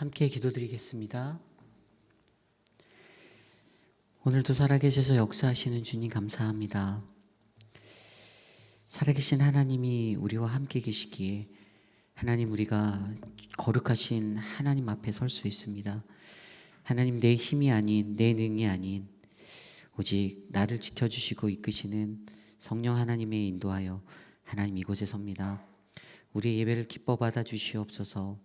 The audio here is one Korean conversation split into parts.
함께 기도드리겠습니다. 오늘도 살아계셔서 역사하시는 주님 감사합니다. 살아계신 하나님이 우리와 함께 계시기에 하나님, 우리가 거룩하신 하나님 앞에 설 수 있습니다. 하나님, 내 힘이 아닌, 내 능이 아닌 오직 나를 지켜주시고 이끄시는 성령 하나님의 인도하여 하나님 이곳에 섭니다. 우리의 예배를 기뻐 받아 주시옵소서.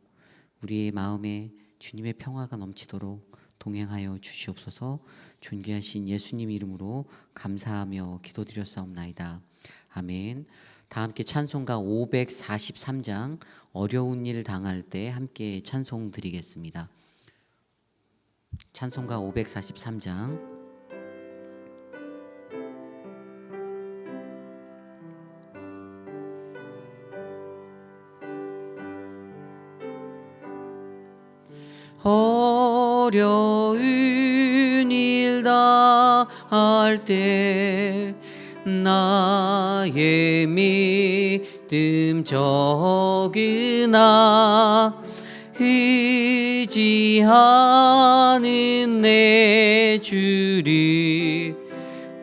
우리의 마음에 주님의 평화가 넘치도록 동행하여 주시옵소서. 존귀하신 예수님 이름으로 감사하며 기도드렸사옵나이다. 아멘. 다 함께 찬송가 543장 어려운 일 당할 때 함께 찬송 드리겠습니다. 찬송가 543장 어려운 일 당할 때 나의 믿음 적으나 의지하는 내 주를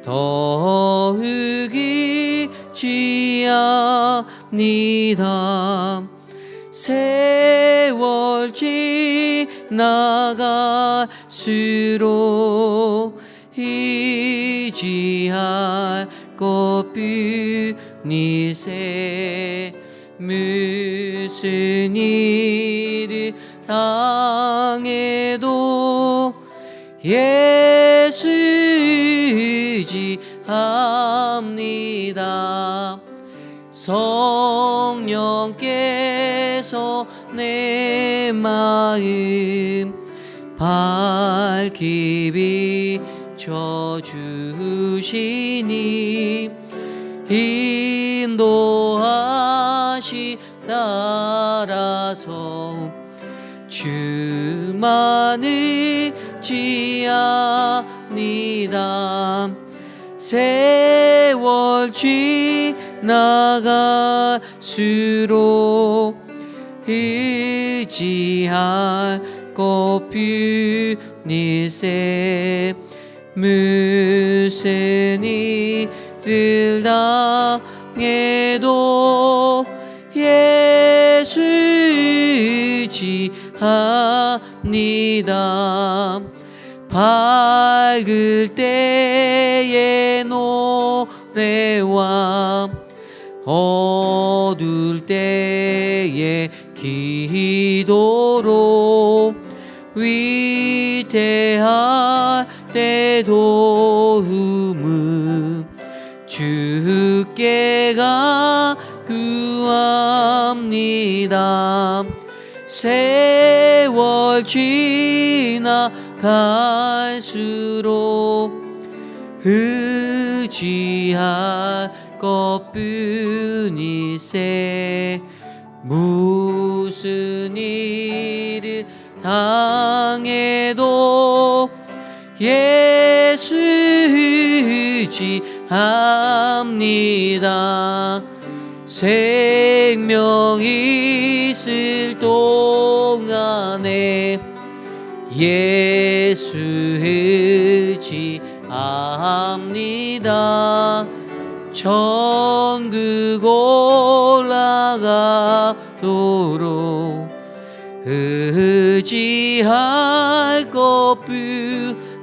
더욱이 취합니다. 세월 지나갈수록 의지할 것뿐이세. 무슨 일을 당해도 예수 의지합니다. 성령께서 내 마음 밝히 비춰주시니 인도하시 따라서 주만 의지합니다. 세월 지나갈수록 의지할 것뿐이세. 무슨 일을 당해도 예수 의지합니다. 밝을 때의 노래와 어두울 때의 기도로 위대할 때 도움은 주께 간구합니다. 세월 지나갈수록 의지할 것뿐이세. 무슨 일을 당해도 예수 의지합니다. 생명 있을 동안에 예수 의지합니다. 천국 올라가도록 의지할 것뿐일세.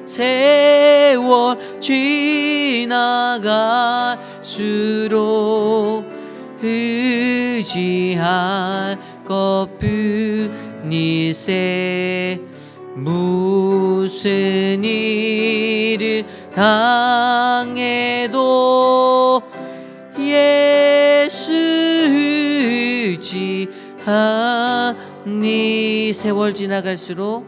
세월 지나갈수록 의지할 것뿐일세. 무슨 일을 당해도 예수 의지하니. 세월 지나갈수록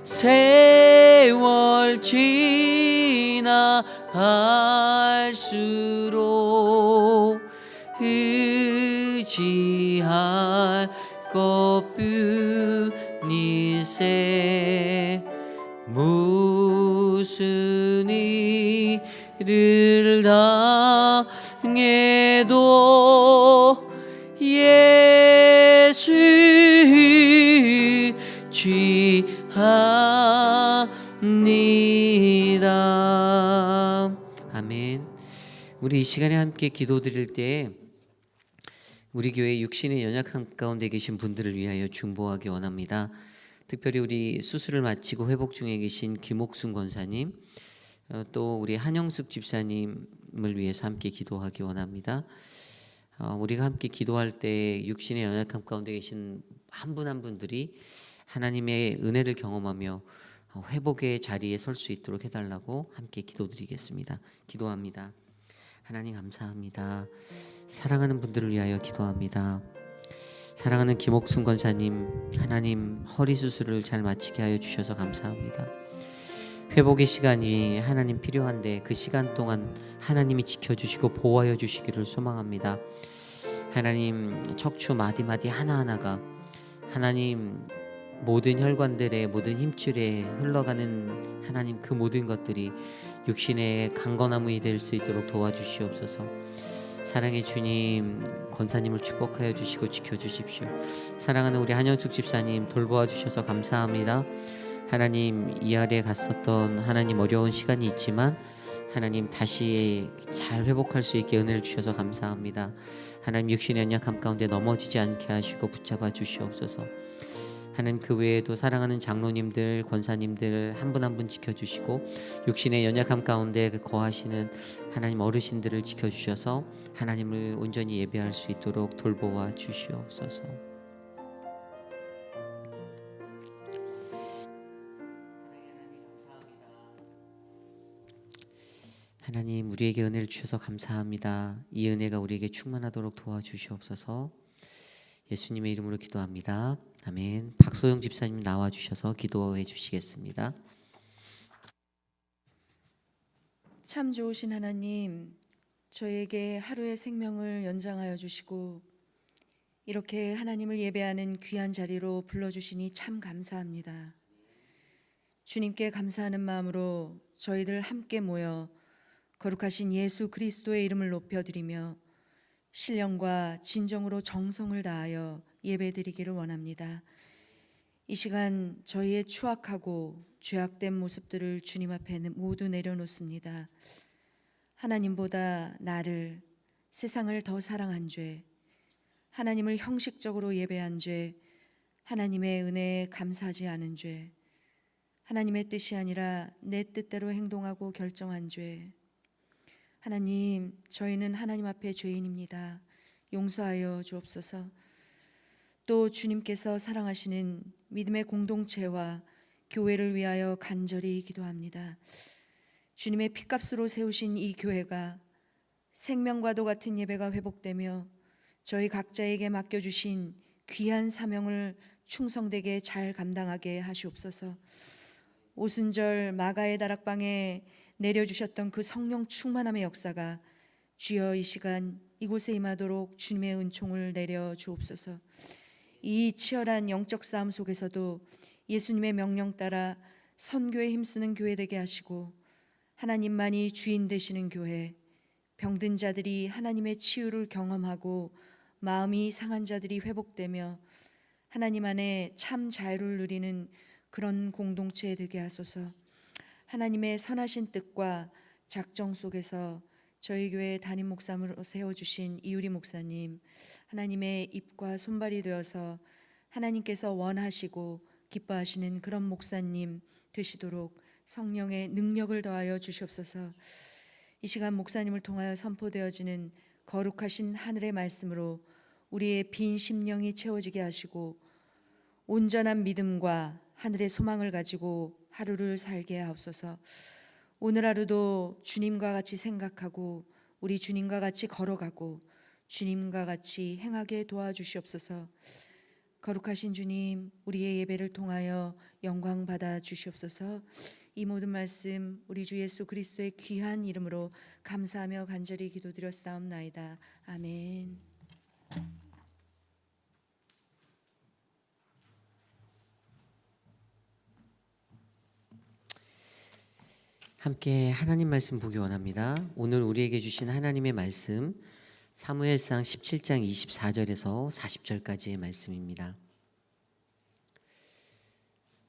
세월 지나갈수록 의지할 것뿐이세. 무슨 일을 당해도 예수 아멘. 우리 이 시간에 함께 기도드릴 때 우리 교회 육신의 연약함 가운데 계신 분들을 위하여 중보하기 원합니다. 특별히 우리 수술을 마치고 회복 중에 계신 김옥순 권사님, 또 우리 한영숙 집사님을 위해서 함께 기도하기 원합니다. 우리가 함께 기도할 때 육신의 연약함 가운데 계신 한 분 한 분들이 하나님의 은혜를 경험하며 회복의 자리에 설 수 있도록 해달라고 함께 기도드리겠습니다. 기도합니다. 하나님 감사합니다. 사랑하는 분들을 위하여 기도합니다. 사랑하는 김옥순 권사님, 하나님 허리 수술을 잘 마치게 하여 주셔서 감사합니다. 회복의 시간이 하나님 필요한데 그 시간 동안 하나님이 지켜주시고 보호하여 주시기를 소망합니다. 하나님 척추 마디마디 하나하나가 하나님 모든 혈관들의 모든 힘줄에 흘러가는 하나님 그 모든 것들이 육신의 강건함이 될 수 있도록 도와주시옵소서. 사랑의 주님, 권사님을 축복하여 주시고 지켜주십시오. 사랑하는 우리 한영숙 집사님 돌보아 주셔서 감사합니다. 하나님 이 아래 갔었던 하나님 어려운 시간이 있지만 하나님 다시 잘 회복할 수 있게 은혜를 주셔서 감사합니다. 하나님 육신의 연약함 가운데 넘어지지 않게 하시고 붙잡아 주시옵소서. 하나님 그 외에도 사랑하는 장로님들, 권사님들 한 분 한 분 지켜주시고 육신의 연약함 가운데 거하시는 하나님 어르신들을 지켜주셔서 하나님을 온전히 예배할 수 있도록 돌보아 주시옵소서. 하나님 우리에게 은혜를 주셔서 감사합니다. 이 은혜가 우리에게 충만하도록 도와주시옵소서. 예수님의 이름으로 기도합니다. 아멘. 박소영 집사님 나와주셔서 기도해 주시겠습니다. 참 좋으신 하나님, 저에게 하루의 생명을 연장하여 주시고 이렇게 하나님을 예배하는 귀한 자리로 불러주시니 참 감사합니다. 주님께 감사하는 마음으로 저희들 함께 모여 거룩하신 예수 그리스도의 이름을 높여드리며 신령과 진정으로 정성을 다하여 예배드리기를 원합니다. 이 시간 저희의 추악하고 죄악된 모습들을 주님 앞에 모두 내려놓습니다. 하나님보다 나를, 세상을 더 사랑한 죄, 하나님을 형식적으로 예배한 죄, 하나님의 은혜에 감사하지 않은 죄, 하나님의 뜻이 아니라 내 뜻대로 행동하고 결정한 죄. 하나님, 저희는 하나님 앞에 죄인입니다. 용서하여 주옵소서. 또 주님께서 사랑하시는 믿음의 공동체와 교회를 위하여 간절히 기도합니다. 주님의 피값으로 세우신 이 교회가 생명과도 같은 예배가 회복되며 저희 각자에게 맡겨주신 귀한 사명을 충성되게 잘 감당하게 하시옵소서. 오순절 마가의 다락방에 내려주셨던 그 성령 충만함의 역사가 주여 이 시간 이곳에 임하도록 주님의 은총을 내려 주옵소서. 이 치열한 영적 싸움 속에서도 예수님의 명령 따라 선교에 힘쓰는 교회 되게 하시고 하나님만이 주인 되시는 교회, 병든 자들이 하나님의 치유를 경험하고 마음이 상한 자들이 회복되며 하나님 안에 참 자유를 누리는 그런 공동체 되게 하소서. 하나님의 선하신 뜻과 작정 속에서 저희 교회 담임 목사로 세워주신 이유리 목사님, 하나님의 입과 손발이 되어서 하나님께서 원하시고 기뻐하시는 그런 목사님 되시도록 성령의 능력을 더하여 주시옵소서. 이 시간 목사님을 통하여 선포되어지는 거룩하신 하늘의 말씀으로 우리의 빈 심령이 채워지게 하시고 온전한 믿음과 하늘의 소망을 가지고 하루를 살게 하옵소서. 오늘 하루도 주님과 같이 생각하고 우리 주님과 같이 걸어가고 주님과 같이 행하게 도와주시옵소서. 거룩하신 주님, 우리의 예배를 통하여 영광 받아 주시옵소서. 이 모든 말씀 우리 주 예수 그리스도의 귀한 이름으로 감사하며 간절히 기도드렸사옵나이다. 아멘. 함께 하나님 말씀 보기 원합니다. 오늘 우리에게 주신 하나님의 말씀 사무엘상 17장 24절에서 40절까지의 말씀입니다.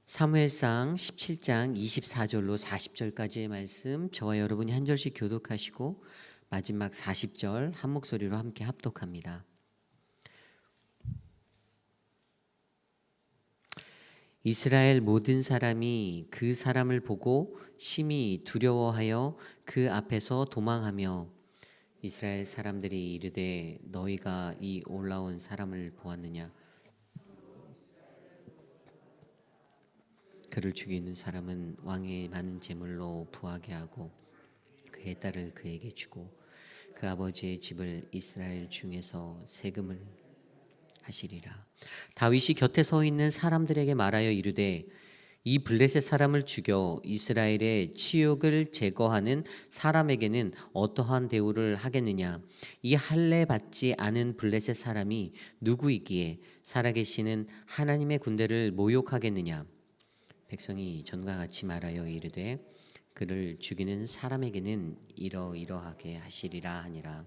사무엘상 17장 24절로 40절까지의 말씀 저와 여러분이 한 절씩 교독하시고 마지막 40절 한 목소리로 함께 합독합니다. 이스라엘 모든 사람이 그 사람을 보고 심히 두려워하여 그 앞에서 도망하며 이스라엘 사람들이 이르되 너희가 이 올라온 사람을 보았느냐? 그를 죽이는 사람은 왕의 많은 재물로 부하게 하고 그의 딸을 그에게 주고 그 아버지의 집을 이스라엘 중에서 세금을 하시리라. 다윗이 곁에 서 있는 사람들에게 말하여 이르되 이 블레셋 사람을 죽여 이스라엘의 치욕을 제거하는 사람에게는 어떠한 대우를 하겠느냐? 이 할례 받지 않은 블레셋 사람이 누구이기에 살아계시는 하나님의 군대를 모욕하겠느냐? 백성이 전과 같이 말하여 이르되 그를 죽이는 사람에게는 이러이러하게 하시리라 하니라.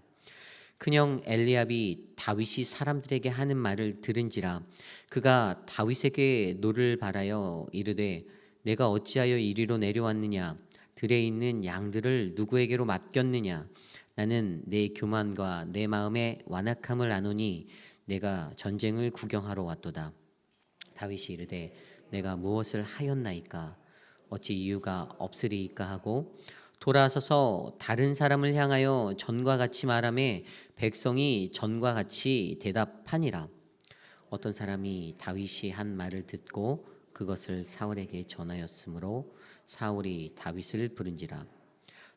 그녕 엘리압이 다윗이 사람들에게 하는 말을 들은지라 그가 다윗에게 노를 바라여 이르되 내가 어찌하여 이리로 내려왔느냐? 들에 있는 양들을 누구에게로 맡겼느냐? 나는 내 교만과 내 마음의 완악함을 아노니 내가 전쟁을 구경하러 왔도다. 다윗이 이르되 내가 무엇을 하였나이까? 어찌 이유가 없으리이까 하고 돌아서서 다른 사람을 향하여 전과 같이 말하매 백성이 전과 같이 대답하니라. 어떤 사람이 다윗이 한 말을 듣고 그것을 사울에게 전하였으므로 사울이 다윗을 부른지라.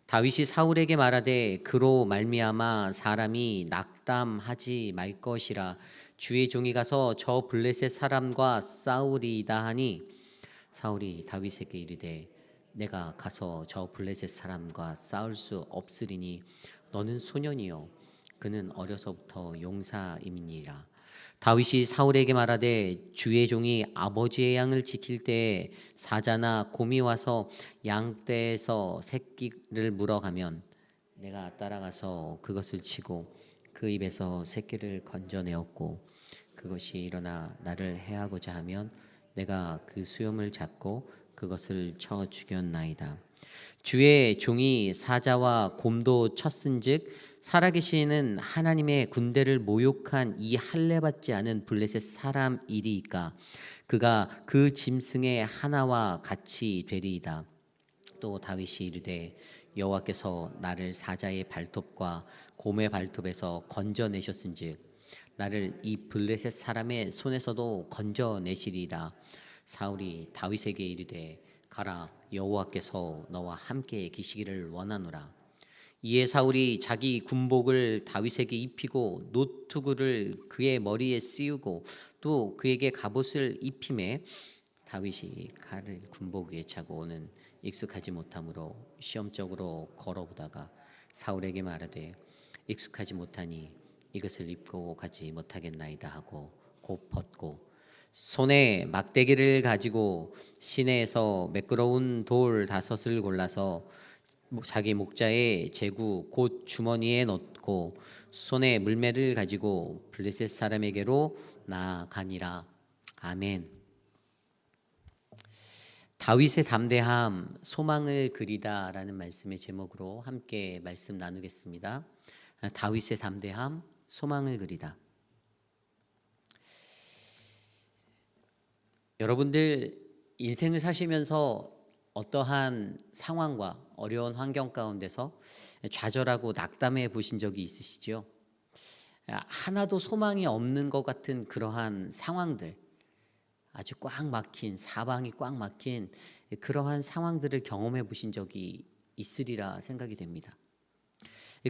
다윗이 사울에게 말하되 그로 말미암아 사람이 낙담하지 말 것이라. 주의 종이 가서 저 블레셋 사람과 싸우리이다 하니 사울이 다윗에게 이르되 내가 가서 저 블레셋 사람과 싸울 수 없으리니 너는 소년이요 그는 어려서부터 용사임이니라. 다윗이 사울에게 말하되 주의 종이 아버지의 양을 지킬 때에 사자나 곰이 와서 양떼에서 새끼를 물어가면 내가 따라가서 그것을 치고 그 입에서 새끼를 건져내었고 그것이 일어나 나를 해하고자 하면 내가 그 수염을 잡고 그것을 쳐 죽였나이다. 주의 종이 사자와 곰도 쳤은즉 살아계시는 하나님의 군대를 모욕한 이 할례 받지 않은 블레셋 사람 일이니까 그가 그 짐승의 하나와 같이 되리이다. 또 다윗이 이르되 여호와께서 나를 사자의 발톱과 곰의 발톱에서 건져내셨은즉 나를 이 블레셋 사람의 손에서도 건져내시리라. 사울이 다윗에게 이르되 가라 여호와께서 너와 함께 계시기를 원하노라. 이에 사울이 자기 군복을 다윗에게 입히고 노투구를 그의 머리에 씌우고 또 그에게 갑옷을 입히매 다윗이 칼을 군복 위에 차고 오는 익숙하지 못함으로 시험적으로 걸어보다가 사울에게 말하되 익숙하지 못하니 이것을 입고 가지 못하겠나이다 하고 곧 벗고 손에 막대기를 가지고 시내에서 매끄러운 돌 5을 골라서 자기 목자의 제구 곧 주머니에 넣고 손에 물매를 가지고 블레셋 사람에게로 나아가니라. 아멘. 다윗의 담대함, 소망을 그리다라는 말씀의 제목으로 함께 말씀 나누겠습니다. 다윗의 담대함, 소망을 그리다. 여러분들 인생을 사시면서 어떠한 상황과 어려운 환경 가운데서 좌절하고 낙담해 보신 적이 있으시죠? 하나도 소망이 없는 것 같은 그러한 상황들, 아주 꽉 막힌, 사방이 꽉 막힌 그러한 상황들을 경험해 보신 적이 있으리라 생각이 됩니다.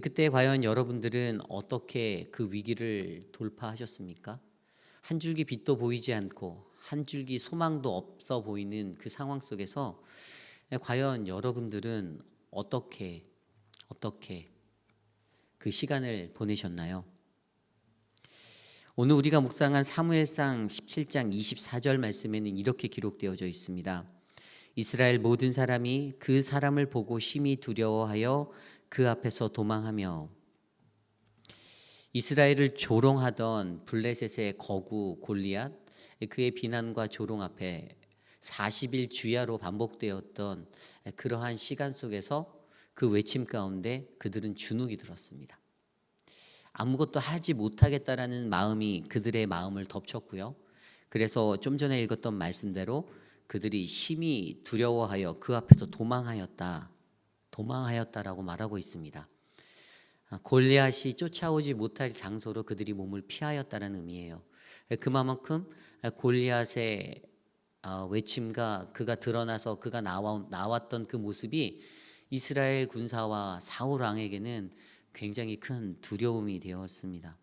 그때 과연 여러분들은 어떻게 그 위기를 돌파하셨습니까? 한 줄기 빛도 보이지 않고 한 줄기 소망도 없어 보이는 그 상황 속에서 과연 여러분들은 어떻게 그 시간을 보내셨나요? 오늘 우리가 묵상한 사무엘상 17장 24절 말씀에는 이렇게 기록되어져 있습니다. 이스라엘 모든 사람이 그 사람을 보고 심히 두려워하여 그 앞에서 도망하며 이스라엘을 조롱하던 블레셋의 거구 골리앗 그의 비난과 조롱 앞에 40일 주야로 반복되었던 그러한 시간 속에서 그 외침 가운데 그들은 주눅이 들었습니다. 아무것도 하지 못하겠다라는 마음이 그들의 마음을 덮쳤고요. 그래서 좀 전에 읽었던 말씀대로 그들이 심히 두려워하여 그 앞에서 도망하였다라고 말하고 있습니다. 골리앗이 쫓아오지 못할 장소로 그들이 몸을 피하였다는 의미예요. 그만큼 골리앗의 외침과 그가 드러나서 그가 나왔던 그 모습이 이스라엘 군사와 사울 왕에게는 굉장히 큰 두려움이 되었습니다.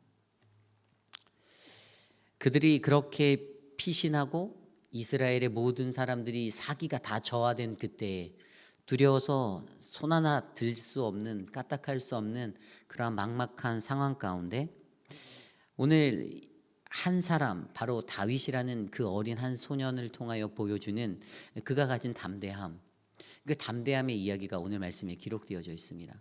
그들이 그렇게 피신하고 이스라엘의 모든 사람들이 사기가 다 저하된 그때에 두려워서 손 하나 들 수 없는, 까딱할 수 없는 그러한 막막한 상황 가운데 오늘 한 사람, 바로 다윗이라는 그 어린 한 소년을 통하여 보여주는 그가 가진 담대함, 그 담대함의 이야기가 오늘 말씀에 기록되어져 있습니다.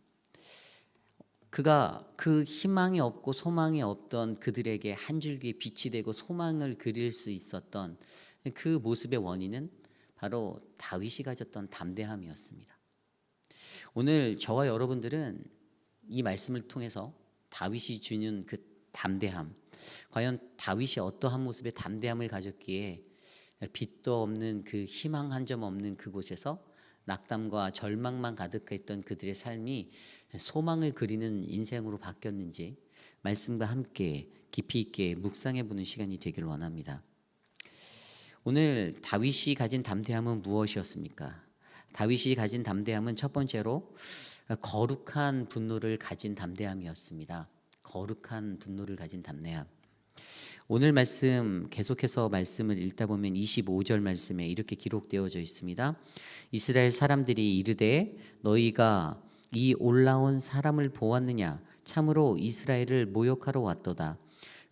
그가 그 희망이 없고 소망이 없던 그들에게 한 줄기의 빛이 되고 소망을 그릴 수 있었던 그 모습의 원인은 바로 다윗이 가졌던 담대함이었습니다. 오늘 저와 여러분들은 이 말씀을 통해서 다윗이 주는 그 담대함, 과연 다윗이 어떠한 모습의 담대함을 가졌기에 빛도 없는 그 희망 한 점 없는 그곳에서 낙담과 절망만 가득했던 그들의 삶이 소망을 그리는 인생으로 바뀌었는지 말씀과 함께 깊이 있게 묵상해 보는 시간이 되길 원합니다. 오늘 다윗이 가진 담대함은 무엇이었습니까? 다윗이 가진 담대함은 첫 번째로 거룩한 분노를 가진 담대함이었습니다. 거룩한 분노를 가진 담대함. 오늘 말씀 계속해서 말씀을 읽다 보면 25절 말씀에 이렇게 기록되어져 있습니다. 이스라엘 사람들이 이르되 너희가 이 올라온 사람을 보았느냐? 참으로 이스라엘을 모욕하러 왔도다.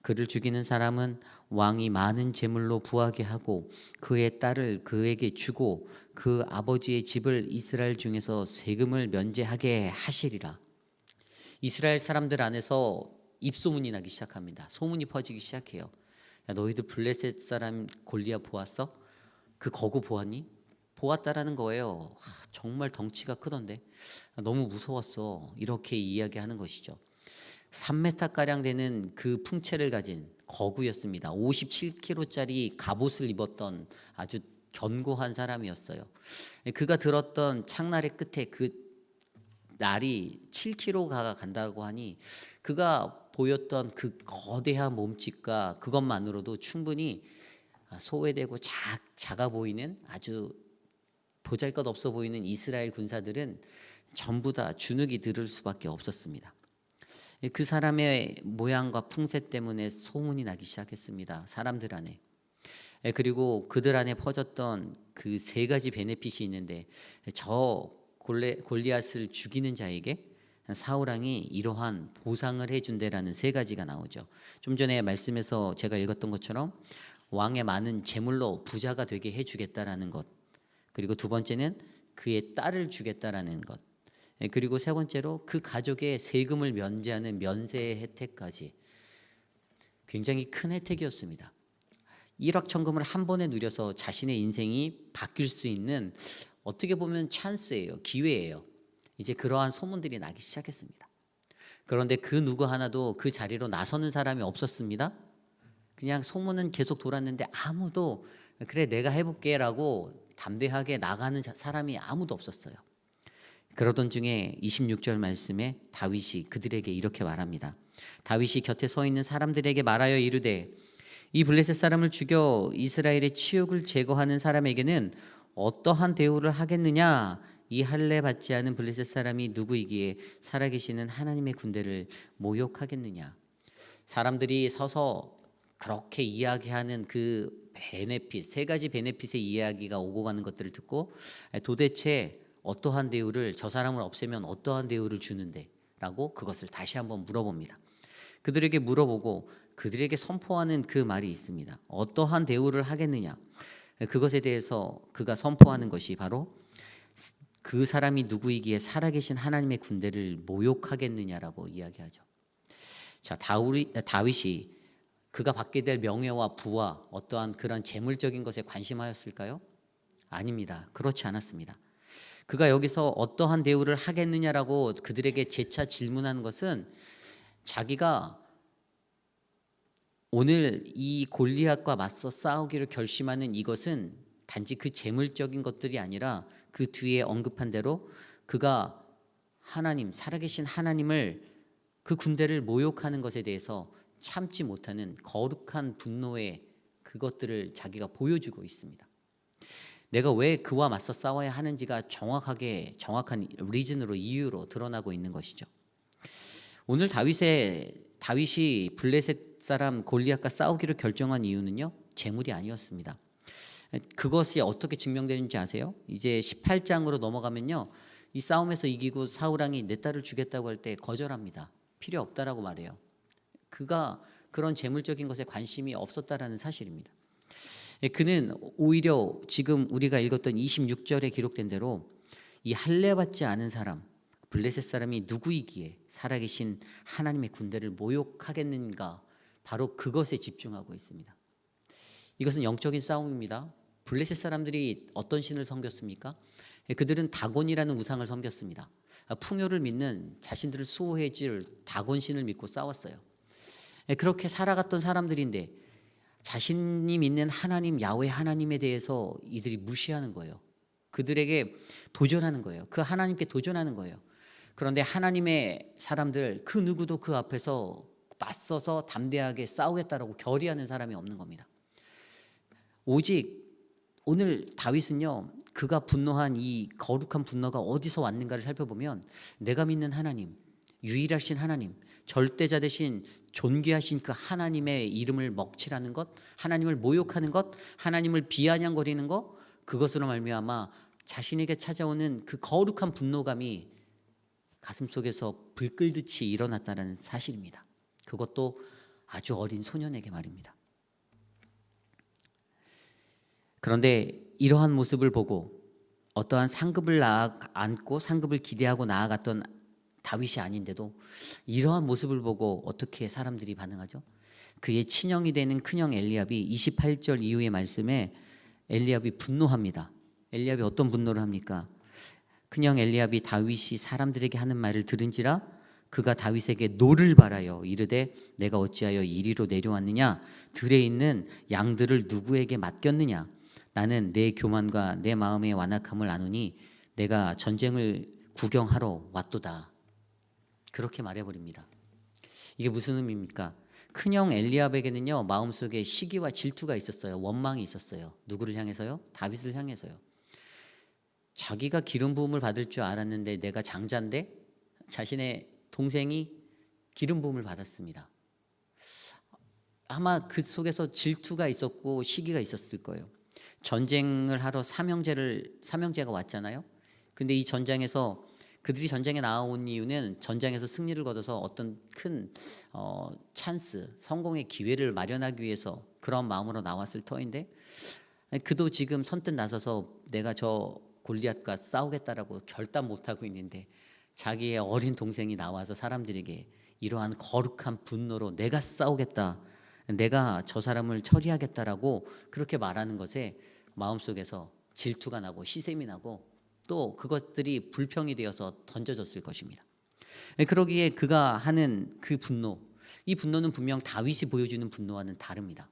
그를 죽이는 사람은 왕이 많은 재물로 부하게 하고 그의 딸을 그에게 주고 그 아버지의 집을 이스라엘 중에서 세금을 면제하게 하시리라. 이스라엘 사람들 안에서 입소문이 나기 시작합니다. 소문이 퍼지기 시작해요. 야, 너희들 블레셋 사람 골리앗 보았어? 그 거구 보았니? 보았다라는 거예요. 정말 덩치가 크던데 너무 무서웠어. 이렇게 이야기하는 것이죠. 3m가량 되는 그 풍채를 가진 거구였습니다. 57kg짜리 갑옷을 입었던 아주 견고한 사람이었어요. 그가 들었던 창날의 끝에 그 날이 7kg가 간다고 하니 그가 보였던 그 거대한 몸집과 그것만으로도 충분히 소외되고 작아 보이는 아주 보잘것없어 보이는 이스라엘 군사들은 전부 다 주눅이 들을 수밖에 없었습니다. 그 사람의 모양과 풍세 때문에 소문이 나기 시작했습니다. 사람들 안에. 그리고 그들 안에 퍼졌던 그 세 가지 베네핏이 있는데 저 골리앗을 죽이는 자에게 사울 왕이 이러한 보상을 해준대라는 세 가지가 나오죠. 좀 전에 말씀에서 제가 읽었던 것처럼 왕의 많은 재물로 부자가 되게 해주겠다라는 것, 그리고 두 번째는 그의 딸을 주겠다라는 것, 그리고 세 번째로 그 가족의 세금을 면제하는 면세의 혜택까지. 굉장히 큰 혜택이었습니다. 일확천금을 한 번에 누려서 자신의 인생이 바뀔 수 있는 어떻게 보면 찬스예요. 기회예요. 이제 그러한 소문들이 나기 시작했습니다. 그런데 그 누구 하나도 그 자리로 나서는 사람이 없었습니다. 그냥 소문은 계속 돌았는데 아무도 그래 내가 해볼게 라고 담대하게 나가는 사람이 아무도 없었어요. 그러던 중에 26절 말씀에 다윗이 그들에게 이렇게 말합니다. 다윗이 곁에 서 있는 사람들에게 말하여 이르되 이 블레셋 사람을 죽여 이스라엘의 치욕을 제거하는 사람에게는 어떠한 대우를 하겠느냐? 이 할례 받지 않은 블레셋 사람이 누구이기에 살아계시는 하나님의 군대를 모욕하겠느냐? 사람들이 서서 그렇게 이야기하는 그 베네핏, 세 가지 베네핏의 이야기가 오고 가는 것들을 듣고 도대체 어떠한 대우를, 저 사람을 없애면 어떠한 대우를 주는데 라고 그것을 다시 한번 물어봅니다. 그들에게 물어보고 그들에게 선포하는 그 말이 있습니다. 어떠한 대우를 하겠느냐? 그것에 대해서 그가 선포하는 것이 바로 그 사람이 누구이기에 살아계신 하나님의 군대를 모욕하겠느냐라고 이야기하죠. 자, 다윗이 그가 받게 될 명예와 부와 어떠한 그런 재물적인 것에 관심하였을까요? 아닙니다. 그렇지 않았습니다. 그가 여기서 어떠한 대우를 하겠느냐라고 그들에게 재차 질문하는 것은 자기가 오늘 이 골리앗과 맞서 싸우기를 결심하는 이것은 단지 그 재물적인 것들이 아니라 그 뒤에 언급한 대로 그가 하나님, 살아계신 하나님을 그 군대를 모욕하는 것에 대해서 참지 못하는 거룩한 분노의 그것들을 자기가 보여주고 있습니다. 내가 왜 그와 맞서 싸워야 하는지가 정확한 리즌으로, 이유로 드러나고 있는 것이죠. 오늘 다윗이 블레셋 사람 골리앗과 싸우기를 결정한 이유는요, 재물이 아니었습니다. 그것이 어떻게 증명되는지 아세요? 이제 18장으로 넘어가면요, 이 싸움에서 이기고 사울왕이 내 딸을 주겠다고 할 때 거절합니다. 필요 없다라고 말해요. 그가 그런 재물적인 것에 관심이 없었다라는 사실입니다. 그는 오히려 지금 우리가 읽었던 26절에 기록된 대로 이 할례받지 않은 사람, 블레셋 사람이 누구이기에 살아계신 하나님의 군대를 모욕하겠는가, 바로 그것에 집중하고 있습니다. 이것은 영적인 싸움입니다. 블레셋 사람들이 어떤 신을 섬겼습니까? 그들은 다곤이라는 우상을 섬겼습니다. 풍요를 믿는, 자신들을 수호해 줄 다곤 신을 믿고 싸웠어요. 그렇게 살아갔던 사람들인데 자신이 믿는 하나님, 야훼 하나님에 대해서 이들이 무시하는 거예요. 그들에게 도전하는 거예요. 그 하나님께 도전하는 거예요. 그런데 하나님의 사람들 그 누구도 그 앞에서 맞서서 담대하게 싸우겠다라고 결의하는 사람이 없는 겁니다. 오직 오늘 다윗은요, 그가 분노한 이 거룩한 분노가 어디서 왔는가를 살펴보면 내가 믿는 하나님, 유일하신 하나님, 절대자 되신 존귀하신 그 하나님의 이름을 먹칠하는 것, 하나님을 모욕하는 것, 하나님을 비아냥거리는 것, 그것으로 말미암아 자신에게 찾아오는 그 거룩한 분노감이 가슴속에서 불 끓듯이 일어났다는 사실입니다. 그것도 아주 어린 소년에게 말입니다. 그런데 이러한 모습을 보고 어떠한 상급을 안고 상급을 기대하고 나아갔던 다윗이 아닌데도 이러한 모습을 보고 어떻게 사람들이 반응하죠? 그의 친형이 되는 큰형 엘리압이 28절 이후의 말씀에 엘리압이 분노합니다. 엘리압이 어떤 분노를 합니까? 큰형 엘리압이 다윗이 사람들에게 하는 말을 들은지라 그가 다윗에게 노를 바라여 이르되 내가 어찌하여 이리로 내려왔느냐? 들에 있는 양들을 누구에게 맡겼느냐? 나는 내 교만과 내 마음의 완악함을 아노니 내가 전쟁을 구경하러 왔도다. 그렇게 말해버립니다. 이게 무슨 의미입니까? 큰형 엘리압에게는요, 마음속에 시기와 질투가 있었어요. 원망이 있었어요. 누구를 향해서요? 다윗을 향해서요. 자기가 기름 부음을 받을 줄 알았는데 내가 장자인데 자신의 동생이 기름 부음을 받았습니다. 아마 그 속에서 질투가 있었고 시기가 있었을 거예요. 전쟁을 하러 사명제가 왔잖아요. 근데 이 전장에서 그들이 전쟁에 나온 이유는 전장에서 승리를 거둬서 어떤 큰 찬스, 성공의 기회를 마련하기 위해서 그런 마음으로 나왔을 터인데 그도 지금 선뜻 나서서 내가 저 골리앗과 싸우겠다라고 결단 못하고 있는데 자기의 어린 동생이 나와서 사람들에게 이러한 거룩한 분노로 내가 싸우겠다, 내가 저 사람을 처리하겠다라고 그렇게 말하는 것에 마음속에서 질투가 나고 시샘이 나고 또 그것들이 불평이 되어서 던져졌을 것입니다. 그러기에 그가 하는 그 분노, 이 분노는 분명 다윗이 보여주는 분노와는 다릅니다.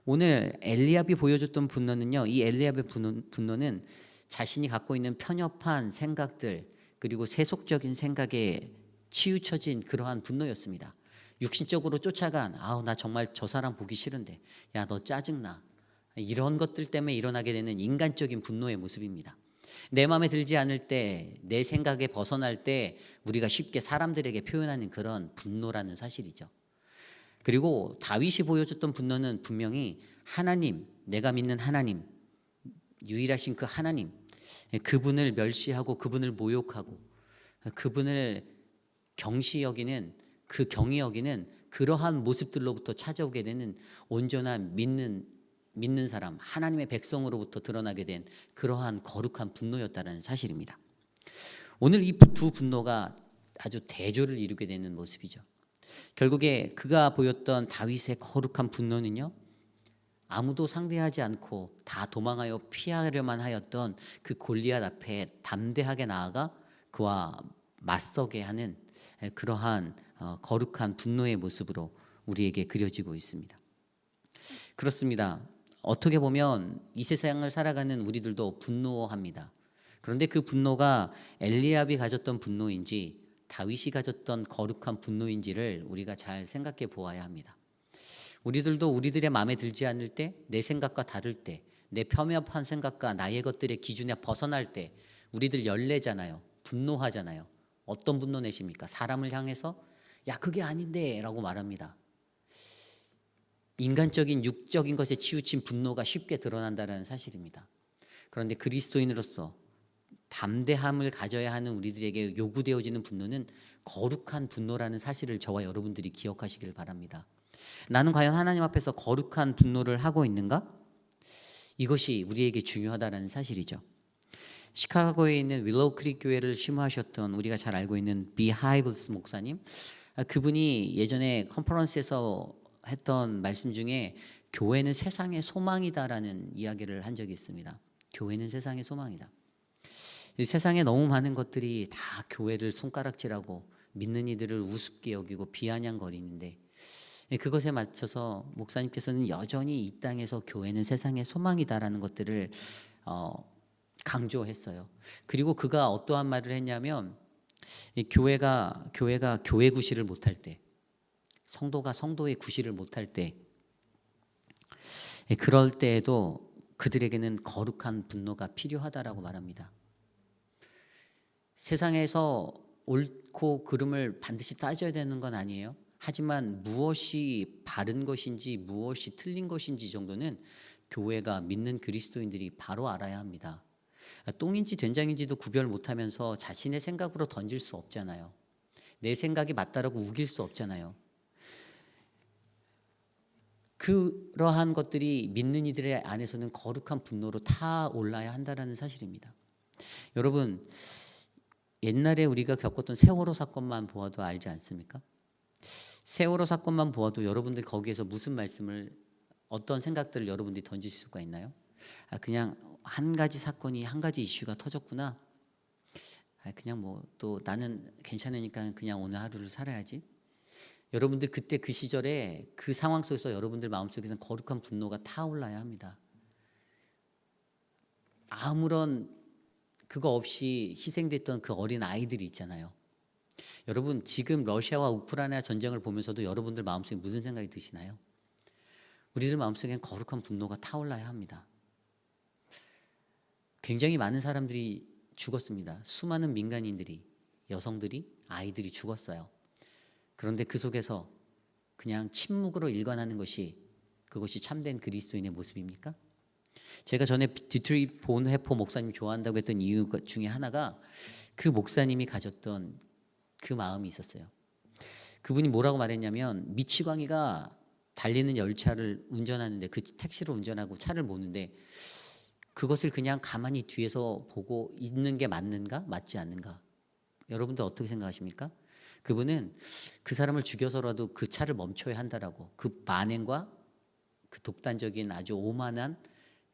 오늘 엘리압이 보여줬던 분노는요, 이 엘리압의 분노는 자신이 갖고 있는 편협한 생각들 그리고 세속적인 생각에 치우쳐진 그러한 분노였습니다. 육신적으로 쫓아간 나 정말 저 사람 보기 싫은데 야 너 짜증나, 이런 것들 때문에 일어나게 되는 인간적인 분노의 모습입니다. 내 마음에 들지 않을 때, 내 생각에 벗어날 때 우리가 쉽게 사람들에게 표현하는 그런 분노라는 사실이죠. 그리고 다윗이 보여줬던 분노는 분명히 하나님, 내가 믿는 하나님, 유일하신 그 하나님, 그분을 멸시하고 그분을 모욕하고 그분을 경시 여기는, 그 경히 여기는 그러한 모습들로부터 찾아오게 되는 온전한 믿는 사람, 하나님의 백성으로부터 드러나게 된 그러한 거룩한 분노였다는 사실입니다. 오늘 이 두 분노가 아주 대조를 이루게 되는 모습이죠. 결국에 그가 보였던 다윗의 거룩한 분노는요, 아무도 상대하지 않고 다 도망하여 피하려만 하였던 그 골리앗 앞에 담대하게 나아가 그와 맞서게 하는 그러한 거룩한 분노의 모습으로 우리에게 그려지고 있습니다. 그렇습니다. 어떻게 보면 이 세상을 살아가는 우리들도 분노합니다. 그런데 그 분노가 엘리압이 가졌던 분노인지 다윗이 가졌던 거룩한 분노인지를 우리가 잘 생각해 보아야 합니다. 우리들도 우리들의 마음에 들지 않을 때, 내 생각과 다를 때, 내 폄훼한 생각과 나의 것들의 기준에 벗어날 때 우리들 열내잖아요. 분노하잖아요. 어떤 분노 내십니까? 사람을 향해서 야 그게 아닌데 라고 말합니다. 인간적인 육적인 것에 치우친 분노가 쉽게 드러난다는 사실입니다. 그런데 그리스도인으로서 담대함을 가져야 하는 우리들에게 요구되어지는 분노는 거룩한 분노라는 사실을 저와 여러분들이 기억하시길 바랍니다. 나는 과연 하나님 앞에서 거룩한 분노를 하고 있는가? 이것이 우리에게 중요하다는 사실이죠. 시카고에 있는 윌로우 크릭 교회를 심호하셨던 우리가 잘 알고 있는 비하이브스 목사님, 그분이 예전에 컨퍼런스에서 했던 말씀 중에 교회는 세상의 소망이다라는 이야기를 한 적이 있습니다. 교회는 세상의 소망이다. 세상에 너무 많은 것들이 다 교회를 손가락질하고 믿는 이들을 우습게 여기고 비아냥거리는데 그것에 맞춰서 목사님께서는 여전히 이 땅에서 교회는 세상의 소망이다라는 것들을 강조했어요. 그리고 그가 어떠한 말을 했냐면 교회가 교회 구실을 못할 때, 성도가 성도의 구실을 못할 때, 그럴 때에도 그들에게는 거룩한 분노가 필요하다라고 말합니다. 세상에서 옳고 그름을 반드시 따져야 되는 건 아니에요. 하지만 무엇이 바른 것인지 무엇이 틀린 것인지 정도는 교회가 믿는 그리스도인들이 바로 알아야 합니다. 똥인지 된장인지도 구별 못하면서 자신의 생각으로 던질 수 없잖아요. 내 생각이 맞다라고 우길 수 없잖아요. 그러한 것들이 믿는 이들의 안에서는 거룩한 분노로 타올라야 한다는 사실입니다. 여러분, 옛날에 우리가 겪었던 세월호 사건만 보아도 알지 않습니까? 세월호 사건만 보아도 여러분들 거기에서 무슨 말씀을, 어떤 생각들을 여러분들이 던지실 수가 있나요? 그냥 한 가지 사건이, 한 가지 이슈가 터졌구나. 그냥 뭐 또 나는 괜찮으니까 그냥 오늘 하루를 살아야지. 여러분들 그때 그 시절에 그 상황 속에서 여러분들 마음속에서는 거룩한 분노가 타올라야 합니다. 아무런 그거 없이 희생됐던 그 어린 아이들이 있잖아요. 여러분 지금 러시아와 우크라이나 전쟁을 보면서도 여러분들 마음속에 무슨 생각이 드시나요? 우리들 마음속엔 거룩한 분노가 타올라야 합니다. 굉장히 많은 사람들이 죽었습니다. 수많은 민간인들이, 여성들이, 아이들이 죽었어요. 그런데 그 속에서 그냥 침묵으로 일관하는 것이, 그것이 참된 그리스도인의 모습입니까? 제가 전에 디트리 본회포 목사님 좋아한다고 했던 이유 중에 하나가 그 목사님이 가졌던 그 마음이 있었어요. 그분이 뭐라고 말했냐면, 미치광이가 달리는 열차를 운전하는데, 그 택시를 운전하고 차를 모는데 그것을 그냥 가만히 뒤에서 보고 있는 게 맞는가 맞지 않는가? 여러분들 어떻게 생각하십니까? 그분은 그 사람을 죽여서라도 그 차를 멈춰야 한다라고, 그 만행과 그 독단적인 아주 오만한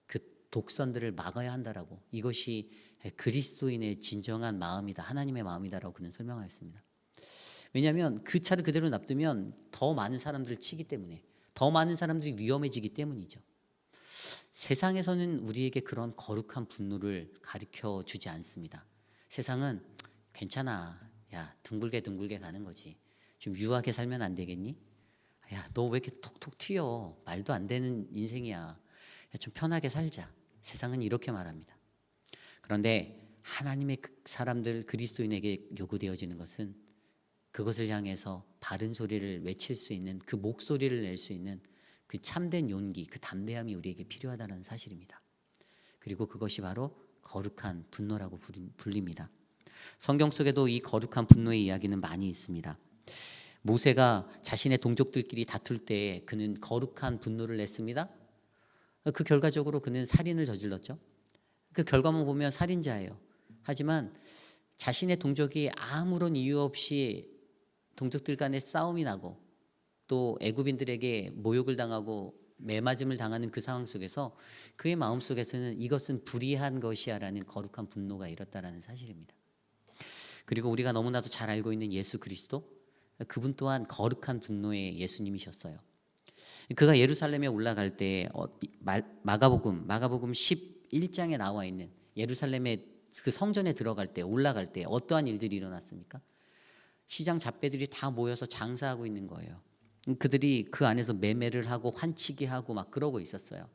그 독선들을 막아야 한다라고, 이것이 그리스도인의 진정한 마음이다, 하나님의 마음이다라고 그는 설명하였습니다. 왜냐하면 그 차를 그대로 놔두면 더 많은 사람들을 치기 때문에, 더 많은 사람들이 위험해지기 때문이죠. 세상에서는 우리에게 그런 거룩한 분노를 가르쳐 주지 않습니다. 세상은 괜찮아, 야 둥글게 가는 거지, 좀 유하게 살면 안 되겠니? 야 너 왜 이렇게 톡톡 튀어, 말도 안 되는 인생이야, 야, 좀 편하게 살자. 세상은 이렇게 말합니다. 그런데 하나님의 사람들, 그리스도인에게 요구되어지는 것은 그것을 향해서 바른 소리를 외칠 수 있는, 그 목소리를 낼 수 있는 그 참된 용기, 그 담대함이 우리에게 필요하다는 사실입니다. 그리고 그것이 바로 거룩한 분노라고 불립니다. 성경 속에도 이 거룩한 분노의 이야기는 많이 있습니다. 모세가 자신의 동족들끼리 다툴 때 그는 거룩한 분노를 냈습니다. 그 결과적으로 그는 살인을 저질렀죠. 그 결과만 보면 살인자예요. 하지만 자신의 동족이 아무런 이유 없이 동족들 간에 싸움이 나고 또 애굽인들에게 모욕을 당하고 매맞음을 당하는 그 상황 속에서 그의 마음속에서는 이것은 불의한 것이야라는 거룩한 분노가 일었다라는 사실입니다. 그리고 우리가 너무나도 잘 알고 있는 예수 그리스도, 그분 또한 거룩한 분노의 예수님이셨어요. 그가 예루살렘에 올라갈 때 마가복음 11장에 나와 있는 예루살렘의 그 성전에 들어갈 때, 올라갈 때 어떠한 일들이 일어났습니까? 시장 잡배들이 다 모여서 장사하고 있는 거예요. 그들이 그 안에서 매매를 하고 환치기 하고 막 그러고 있었어요.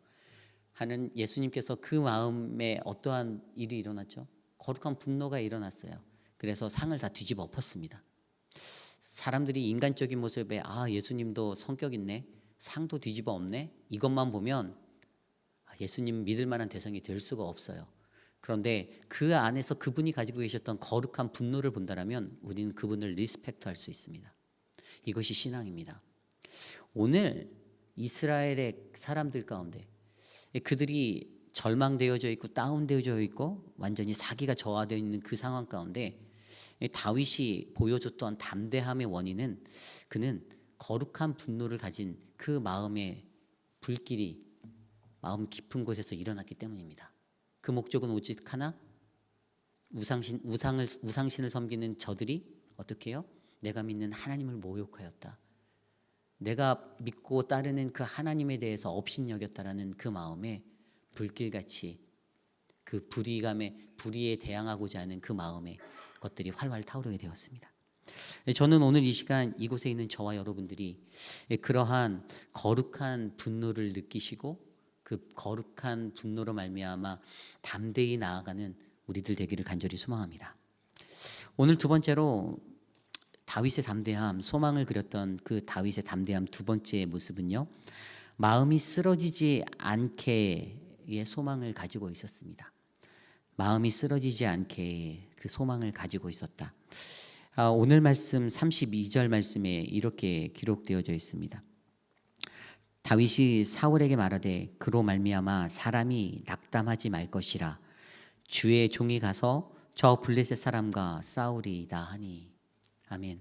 하는 예수님께서 그 마음에 어떠한 일이 일어났죠? 거룩한 분노가 일어났어요. 그래서 상을 다 뒤집어 엎었습니다. 사람들이 인간적인 모습에 예수님도 성격 있네, 상도 뒤집어 엎네, 이것만 보면 예수님 믿을 만한 대상이 될 수가 없어요. 그런데 그 안에서 그분이 가지고 계셨던 거룩한 분노를 본다면 우리는 그분을 리스펙트할 수 있습니다. 이것이 신앙입니다. 오늘 이스라엘의 사람들 가운데 그들이 절망되어져 있고 다운되어져 있고 완전히 사기가 저하되어 있는 그 상황 가운데 다윗이 보여줬던 담대함의 원인은 그는 거룩한 분노를 가진 그 마음의 불길이 마음 깊은 곳에서 일어났기 때문입니다. 그 목적은 오직 하나, 우상신을 섬기는 저들이 어떻게 해요? 내가 믿는 하나님을 모욕하였다. 내가 믿고 따르는 그 하나님에 대해서 업신여겼다라는 그 마음에 불길같이 그 불의에 대항하고자 하는 그 마음에 것들이 활활 타오르게 되었습니다. 저는 오늘 이 시간 이곳에 있는 저와 여러분들이 그러한 거룩한 분노를 느끼시고 그 거룩한 분노로 말미암아 담대히 나아가는 우리들 되기를 간절히 소망합니다. 오늘 두 번째로 다윗의 담대함, 소망을 그렸던 그 다윗의 담대함 두 번째 모습은요, 마음이 쓰러지지 않게의 소망을 가지고 있었습니다. 마음이 쓰러지지 않게 그 소망을 가지고 있었다. 오늘 말씀 32절 말씀에 이렇게 기록되어져 있습니다. 다윗이 사울에게 말하되 그로 말미암아 사람이 낙담하지 말 것이라 주의 종이 가서 저 블레셋 사람과 싸우리이다 하니. 아멘.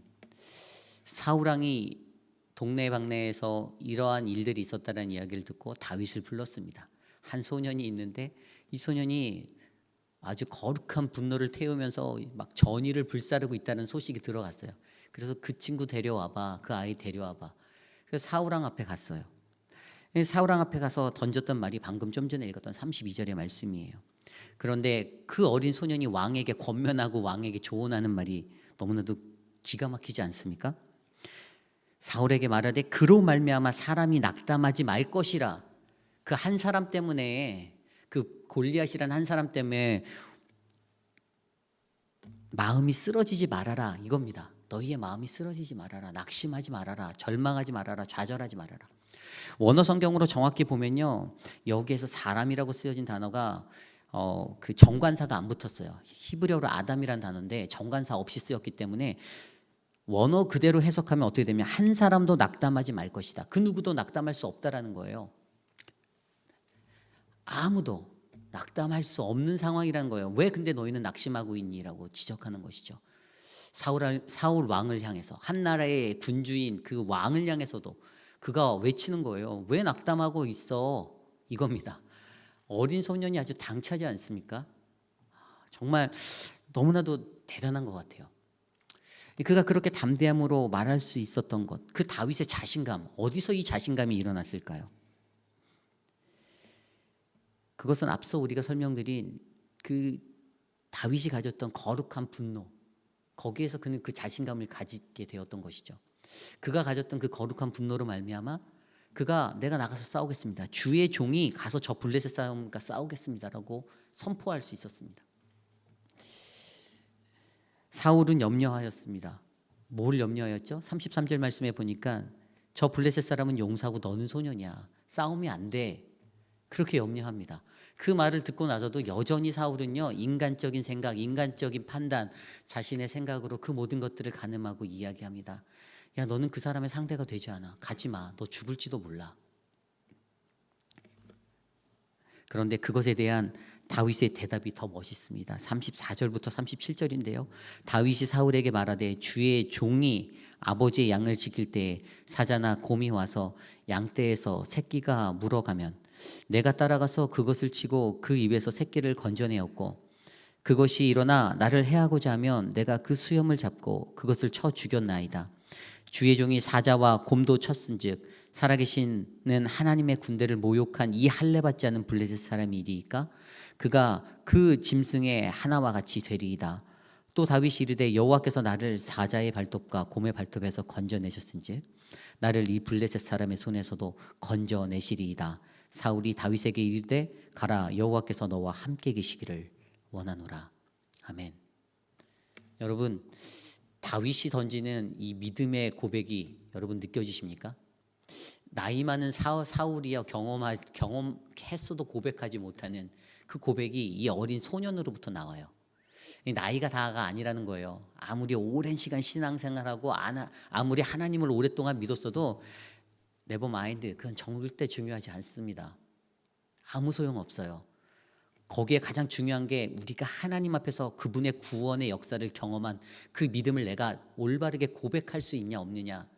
사울왕이 동네방네에서 이러한 일들이 있었다는 이야기를 듣고 다윗을 불렀습니다. 한 소년이 있는데 이 소년이 아주 거룩한 분노를 태우면서 막 전의를 불사르고 있다는 소식이 들어갔어요. 그래서 그 친구 데려와봐, 그 아이 데려와봐. 그래서 사울왕 앞에 갔어요. 사울왕 앞에 가서 던졌던 말이 방금 좀 전에 읽었던 32절의 말씀이에요. 그런데 그 어린 소년이 왕에게 권면하고 왕에게 조언하는 말이 너무나도 기가 막히지 않습니까? 사울에게 말하되 그로 말미암아 사람이 낙담하지 말 것이라. 그 한 사람 때문에, 그 골리앗이란 한 사람 때문에 마음이 쓰러지지 말아라, 이겁니다. 너희의 마음이 쓰러지지 말아라, 낙심하지 말아라, 절망하지 말아라, 좌절하지 말아라. 원어 성경으로 정확히 보면요, 여기에서 사람이라고 쓰여진 단어가 그 정관사가 안 붙었어요. 히브리어로 아담이란 단어인데 정관사 없이 쓰였기 때문에 원어 그대로 해석하면 어떻게 되면 한 사람도 낙담하지 말 것이다. 그 누구도 낙담할 수 없다라는 거예요. 아무도 낙담할 수 없는 상황이라는 거예요. 왜 근데 너희는 낙심하고 있니라고 지적하는 것이죠. 사울 왕을 향해서, 한 나라의 군주인 그 왕을 향해서도 그가 외치는 거예요. 왜 낙담하고 있어? 이겁니다. 어린 소년이 아주 당차지 않습니까? 정말 너무나도 대단한 것 같아요. 그가 그렇게 담대함으로 말할 수 있었던 것, 그 다윗의 자신감, 어디서 이 자신감이 일어났을까요? 그것은 앞서 우리가 설명드린 그 다윗이 가졌던 거룩한 분노, 거기에서 그는 그 자신감을 가지게 되었던 것이죠. 그가 가졌던 그 거룩한 분노로 말미암아 그가 내가 나가서 싸우겠습니다, 주의 종이 가서 저 블레셋 사람과 싸우겠습니다라고 선포할 수 있었습니다. 사울은 염려하였습니다. 뭘 염려하였죠? 33절 말씀에 보니까 저 블레셋 사람은 용사고 너는 소년이야, 싸우면 안 돼, 그렇게 염려합니다. 그 말을 듣고 나서도 여전히 사울은요, 인간적인 생각, 인간적인 판단, 자신의 생각으로 그 모든 것들을 가늠하고 이야기합니다. 야, 너는 그 사람의 상대가 되지 않아, 가지마, 너 죽을지도 몰라. 그런데 그것에 대한 다윗의 대답이 더 멋있습니다. 34절부터 37절인데요. 다윗이 사울에게 말하되 주의 종이 아버지의 양을 지킬 때에 사자나 곰이 와서 양떼에서 새끼가 물어가면 내가 따라가서 그것을 치고 그 입에서 새끼를 건져내었고 그것이 일어나 나를 해하고자 하면 내가 그 수염을 잡고 그것을 쳐 죽였나이다. 주의 종이 사자와 곰도 쳤은즉 살아계시는 하나님의 군대를 모욕한 이 할례받지 않은 블레셋 사람이리이까 그가 그 짐승의 하나와 같이 되리이다. 또 다윗이 이르되 여호와께서 나를 사자의 발톱과 곰의 발톱에서 건져내셨은즉 나를 이 블레셋 사람의 손에서도 건져내시리이다. 사울이 다윗에게 이르되 가라 여호와께서 너와 함께 계시기를 원하노라. 아멘. 여러분, 다윗이 던지는 이 믿음의 고백이 여러분 느껴지십니까? 나이 많은 사울이여 경험했어도 고백하지 못하는 그 고백이 이 어린 소년으로부터 나와요. 나이가 다가 아니라는 거예요. 아무리 오랜 시간 신앙생활하고 아무리 하나님을 오랫동안 믿었어도 네버 마인드, 그건 절대 중요하지 않습니다. 아무 소용없어요. 거기에 가장 중요한 게 우리가 하나님 앞에서 그분의 구원의 역사를 경험한 그 믿음을 내가 올바르게 고백할 수 있냐 없느냐,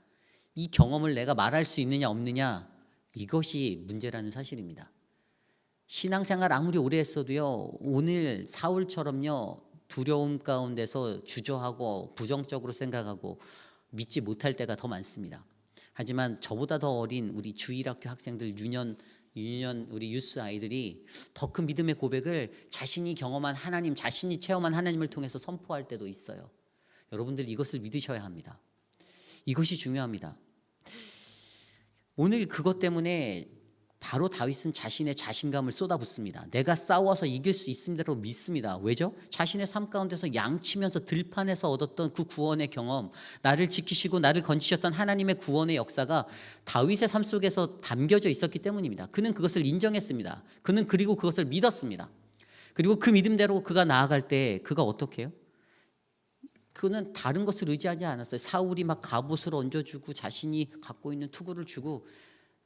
이 경험을 내가 말할 수 있느냐 없느냐, 이것이 문제라는 사실입니다. 신앙생활 아무리 오래 했어도요, 오늘 사울처럼요 두려움 가운데서 주저하고 부정적으로 생각하고 믿지 못할 때가 더 많습니다. 하지만 저보다 더 어린 우리 주일학교 학생들, 유년 우리 유스 아이들이 더 큰 믿음의 고백을 자신이 경험한 하나님, 자신이 체험한 하나님을 통해서 선포할 때도 있어요. 여러분들 이것을 믿으셔야 합니다. 이것이 중요합니다. 오늘 그것 때문에 바로 다윗은 자신의 자신감을 쏟아붓습니다. 내가 싸워서 이길 수 있음대로 믿습니다. 왜죠? 자신의 삶 가운데서 양치면서 들판에서 얻었던 그 구원의 경험, 나를 지키시고 나를 건지셨던 하나님의 구원의 역사가 다윗의 삶 속에서 담겨져 있었기 때문입니다. 그는 그것을 인정했습니다. 그는 그리고 그것을 믿었습니다. 그리고 그 믿음대로 그가 나아갈 때 그가 어떻게 해요? 그는 다른 것을 의지하지 않았어요. 사울이 막 갑옷을 얹어주고 자신이 갖고 있는 투구를 주고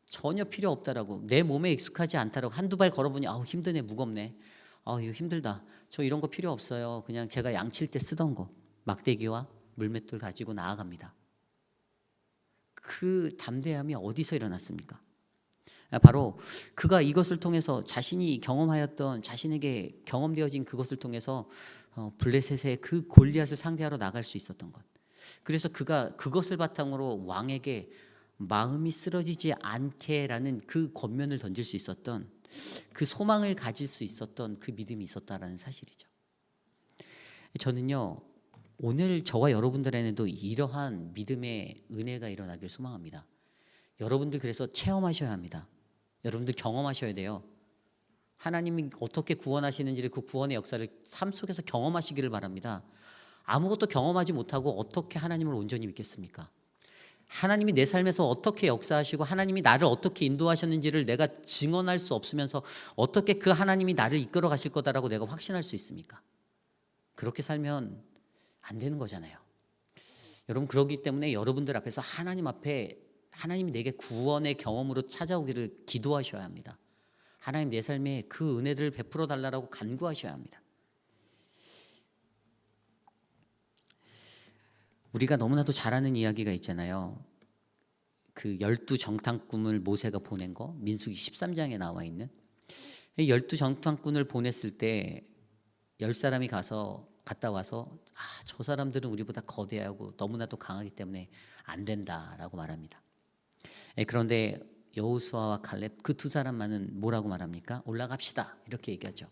전혀 필요 없다라고, 내 몸에 익숙하지 않다라고, 한두 발 걸어보니 아우 힘드네, 무겁네, 아우 이거 힘들다, 저 이런 거 필요 없어요, 그냥 제가 양칠 때 쓰던 거, 막대기와 물맷돌 가지고 나아갑니다. 그 담대함이 어디서 일어났습니까? 바로 그가 이것을 통해서 자신이 경험하였던, 자신에게 경험되어진 그것을 통해서 블레셋의 그 골리앗을 상대하러 나갈 수 있었던 것. 그래서 그가 그것을 바탕으로 왕에게 마음이 쓰러지지 않게라는 그 권면을 던질 수 있었던, 그 소망을 가질 수 있었던 그 믿음이 있었다라는 사실이죠. 저는요, 오늘 저와 여러분들에게도 이러한 믿음의 은혜가 일어나길 소망합니다. 여러분들 그래서 체험하셔야 합니다. 여러분들 경험하셔야 돼요. 하나님이 어떻게 구원하시는지를, 그 구원의 역사를 삶 속에서 경험하시기를 바랍니다. 아무것도 경험하지 못하고 어떻게 하나님을 온전히 믿겠습니까? 하나님이 내 삶에서 어떻게 역사하시고 하나님이 나를 어떻게 인도하셨는지를 내가 증언할 수 없으면서 어떻게 그 하나님이 나를 이끌어 가실 거다라고 내가 확신할 수 있습니까? 그렇게 살면 안 되는 거잖아요. 여러분, 그렇기 때문에 여러분들 앞에서 하나님 앞에 하나님이 내게 구원의 경험으로 찾아오기를 기도하셔야 합니다. 하나님, 내 삶에 그 은혜들을 베풀어 달라고 간구하셔야 합니다. 우리가 너무나도 잘 아는 이야기가 있잖아요. 그 12정탐꾼을 모세가 보낸 거, 민수기 13장에 나와 있는 12정탐꾼을 보냈을 때 10사람이 갔다 와서 저 사람들은 우리보다 거대하고 너무나도 강하기 때문에 안 된다라고 말합니다. 그런데 여호수아와 칼렙, 그 두 사람만은 뭐라고 말합니까? 올라갑시다, 이렇게 얘기하죠.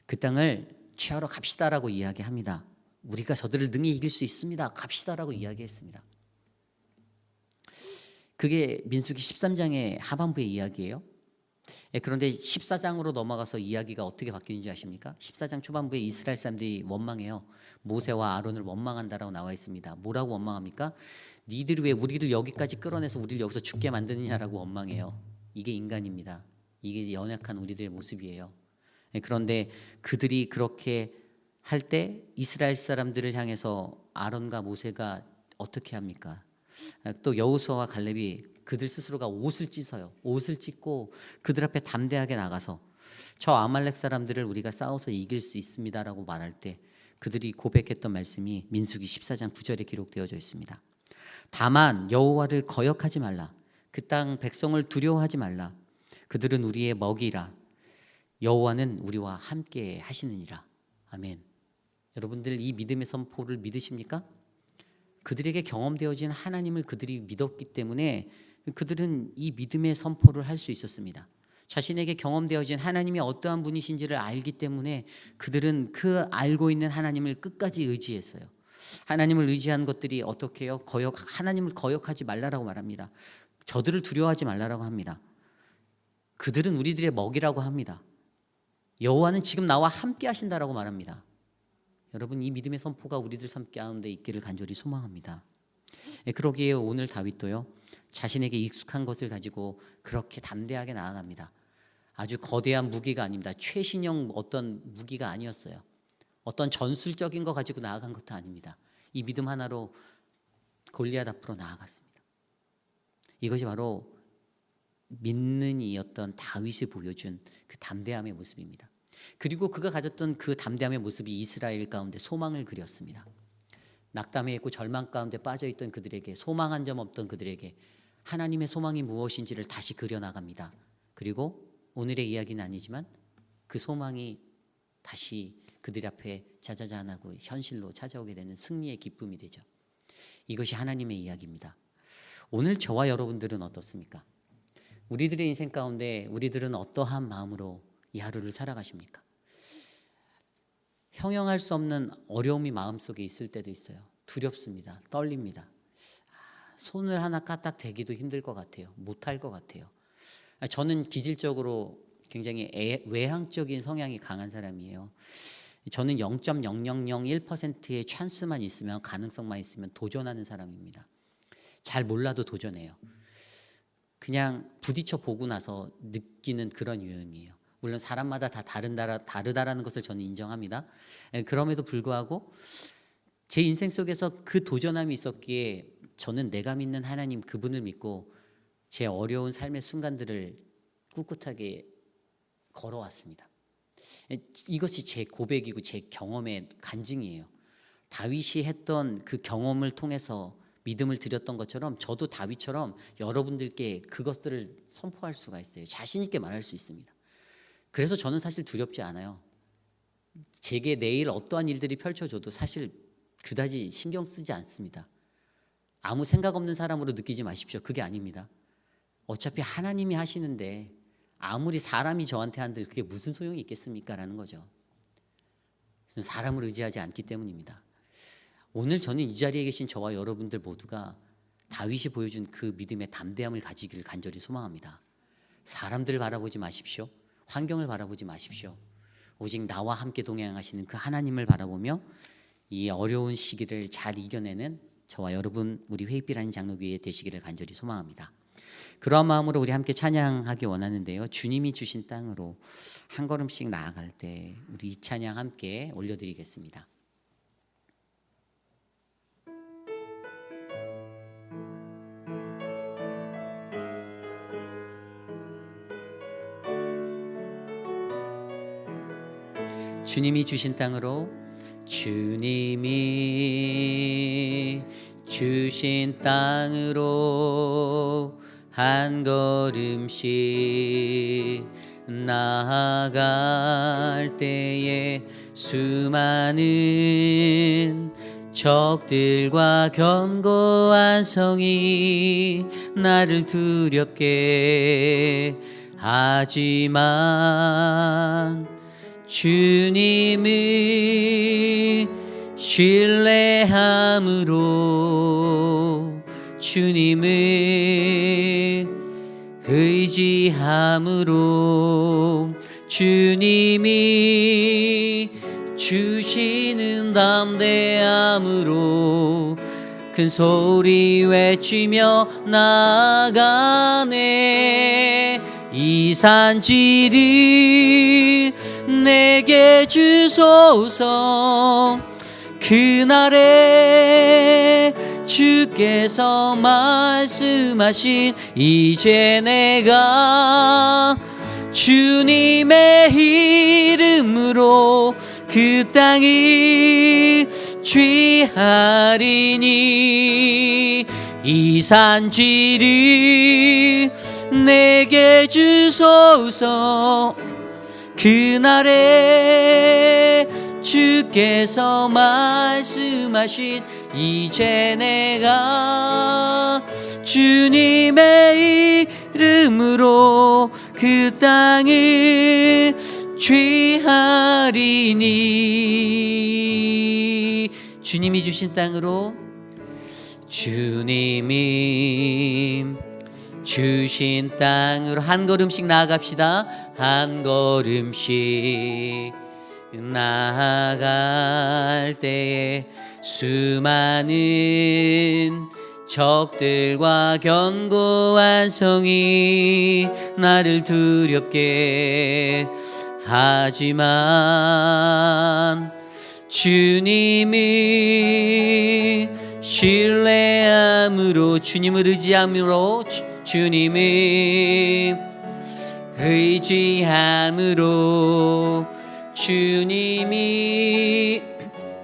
그 땅을 취하러 갑시다라고 이야기합니다. 우리가 저들을 능히 이길 수 있습니다, 갑시다라고 이야기했습니다. 그게 민수기 13장의 하반부의 이야기예요. 그런데 14장으로 넘어가서 이야기가 어떻게 바뀌는지 아십니까? 14장 초반부에 이스라엘 사람들이 원망해요. 모세와 아론을 원망한다라고 나와 있습니다. 뭐라고 원망합니까? 니들이 왜 우리를 여기까지 끌어내서 우리를 여기서 죽게 만드느냐라고 원망해요. 이게 인간입니다. 이게 연약한 우리들의 모습이에요. 그런데 그들이 그렇게 할 때 이스라엘 사람들을 향해서 아론과 모세가 어떻게 합니까? 또 여호수아와 갈렙이 그들 스스로가 옷을 찢어요. 옷을 찢고 그들 앞에 담대하게 나가서 저 아말렉 사람들을 우리가 싸워서 이길 수 있습니다라고 말할 때 그들이 고백했던 말씀이 민수기 14장 9절에 기록되어져 있습니다. 다만 여호와를 거역하지 말라. 그 땅 백성을 두려워하지 말라. 그들은 우리의 먹이라. 여호와는 우리와 함께 하시느니라. 아멘. 여러분들 이 믿음의 선포를 믿으십니까? 그들에게 경험되어진 하나님을 그들이 믿었기 때문에 그들은 이 믿음의 선포를 할 수 있었습니다. 자신에게 경험되어진 하나님이 어떠한 분이신지를 알기 때문에 그들은 그 알고 있는 하나님을 끝까지 의지했어요. 하나님을 의지한 것들이 어떻게 해요? 하나님을 거역하지 말라라고 말합니다. 저들을 두려워하지 말라라고 합니다. 그들은 우리들의 먹이라고 합니다. 여호와는 지금 나와 함께 하신다라고 말합니다. 여러분, 이 믿음의 선포가 우리들 삶 가운데 있기를 간절히 소망합니다. 그러기에 오늘 다윗도요, 자신에게 익숙한 것을 가지고 그렇게 담대하게 나아갑니다. 아주 거대한 무기가 아닙니다. 최신형 어떤 무기가 아니었어요. 어떤 전술적인 거 가지고 나아간 것도 아닙니다. 이 믿음 하나로 골리앗 앞으로 나아갔습니다. 이것이 바로 믿는 이였던 다윗이 보여준 그 담대함의 모습입니다. 그리고 그가 가졌던 그 담대함의 모습이 이스라엘 가운데 소망을 그렸습니다. 낙담해 있고 절망 가운데 빠져있던 그들에게, 소망한 점 없던 그들에게 하나님의 소망이 무엇인지를 다시 그려나갑니다. 그리고 오늘의 이야기는 아니지만 그 소망이 다시 그들 앞에 자자잔하고 현실로 찾아오게 되는 승리의 기쁨이 되죠. 이것이 하나님의 이야기입니다. 오늘 저와 여러분들은 어떻습니까? 우리들의 인생 가운데 우리들은 어떠한 마음으로 이 하루를 살아가십니까? 형용할 수 없는 어려움이 마음속에 있을 때도 있어요. 두렵습니다. 떨립니다. 손을 하나 까딱 대기도 힘들 것 같아요. 못할 것 같아요. 저는 기질적으로 굉장히 외향적인 성향이 강한 사람이에요. 저는 0.0001%의 찬스만 있으면, 가능성만 있으면 도전하는 사람입니다. 잘 몰라도 도전해요. 그냥 부딪혀 보고 나서 느끼는 그런 유형이에요. 물론 사람마다 다 다르다라는 것을 저는 인정합니다. 그럼에도 불구하고 제 인생 속에서 그 도전함이 있었기에 저는 내가 믿는 하나님, 그분을 믿고 제 어려운 삶의 순간들을 꿋꿋하게 걸어왔습니다. 이것이 제 고백이고 제 경험의 간증이에요. 다윗이 했던 그 경험을 통해서 믿음을 드렸던 것처럼 저도 다윗처럼 여러분들께 그것들을 선포할 수가 있어요. 자신 있게 말할 수 있습니다. 그래서 저는 사실 두렵지 않아요. 제게 내일 어떠한 일들이 펼쳐져도 사실 그다지 신경 쓰지 않습니다. 아무 생각 없는 사람으로 느끼지 마십시오. 그게 아닙니다. 어차피 하나님이 하시는데 아무리 사람이 저한테 한들 그게 무슨 소용이 있겠습니까? 라는 거죠. 사람을 의지하지 않기 때문입니다. 오늘 저는 이 자리에 계신 저와 여러분들 모두가 다윗이 보여준 그 믿음의 담대함을 가지기를 간절히 소망합니다. 사람들을 바라보지 마십시오. 환경을 바라보지 마십시오. 오직 나와 함께 동행하시는 그 하나님을 바라보며 이 어려운 시기를 잘 이겨내는 저와 여러분, 우리 회의비라는 장로교회 되시기를 간절히 소망합니다. 그러한 마음으로 우리 함께 찬양하기 원하는데요, 주님이 주신 땅으로 한 걸음씩 나아갈 때 우리 이 찬양 함께 올려드리겠습니다. 주님이 주신 땅으로, 주님이 주신 땅으로 한 걸음씩 나아갈 때에 수많은 적들과 견고한 성이 나를 두렵게 하지만 주님을 신뢰함으로, 주님을 의지함으로, 주님이 주시는 담대함으로 큰 소리 외치며 나아가네. 이 산지를 내게 주소서. 그날에 주께서 말씀하신 이제 내가 주님의 이름으로 그 땅을 취하리니 이 산지를 내게 주소서. 그날에 주께서 말씀하신 이제 내가 주님의 이름으로 그 땅을 취하리니 주님이 주신 땅으로 주님이 주신 땅으로 한 걸음씩 나아갑시다. 한 걸음씩 나아갈 때에 수많은 적들과 견고한 성이 나를 두렵게 하지만 주님을 신뢰함으로 주님을 의지함으로 주님을 의지함으로 주님이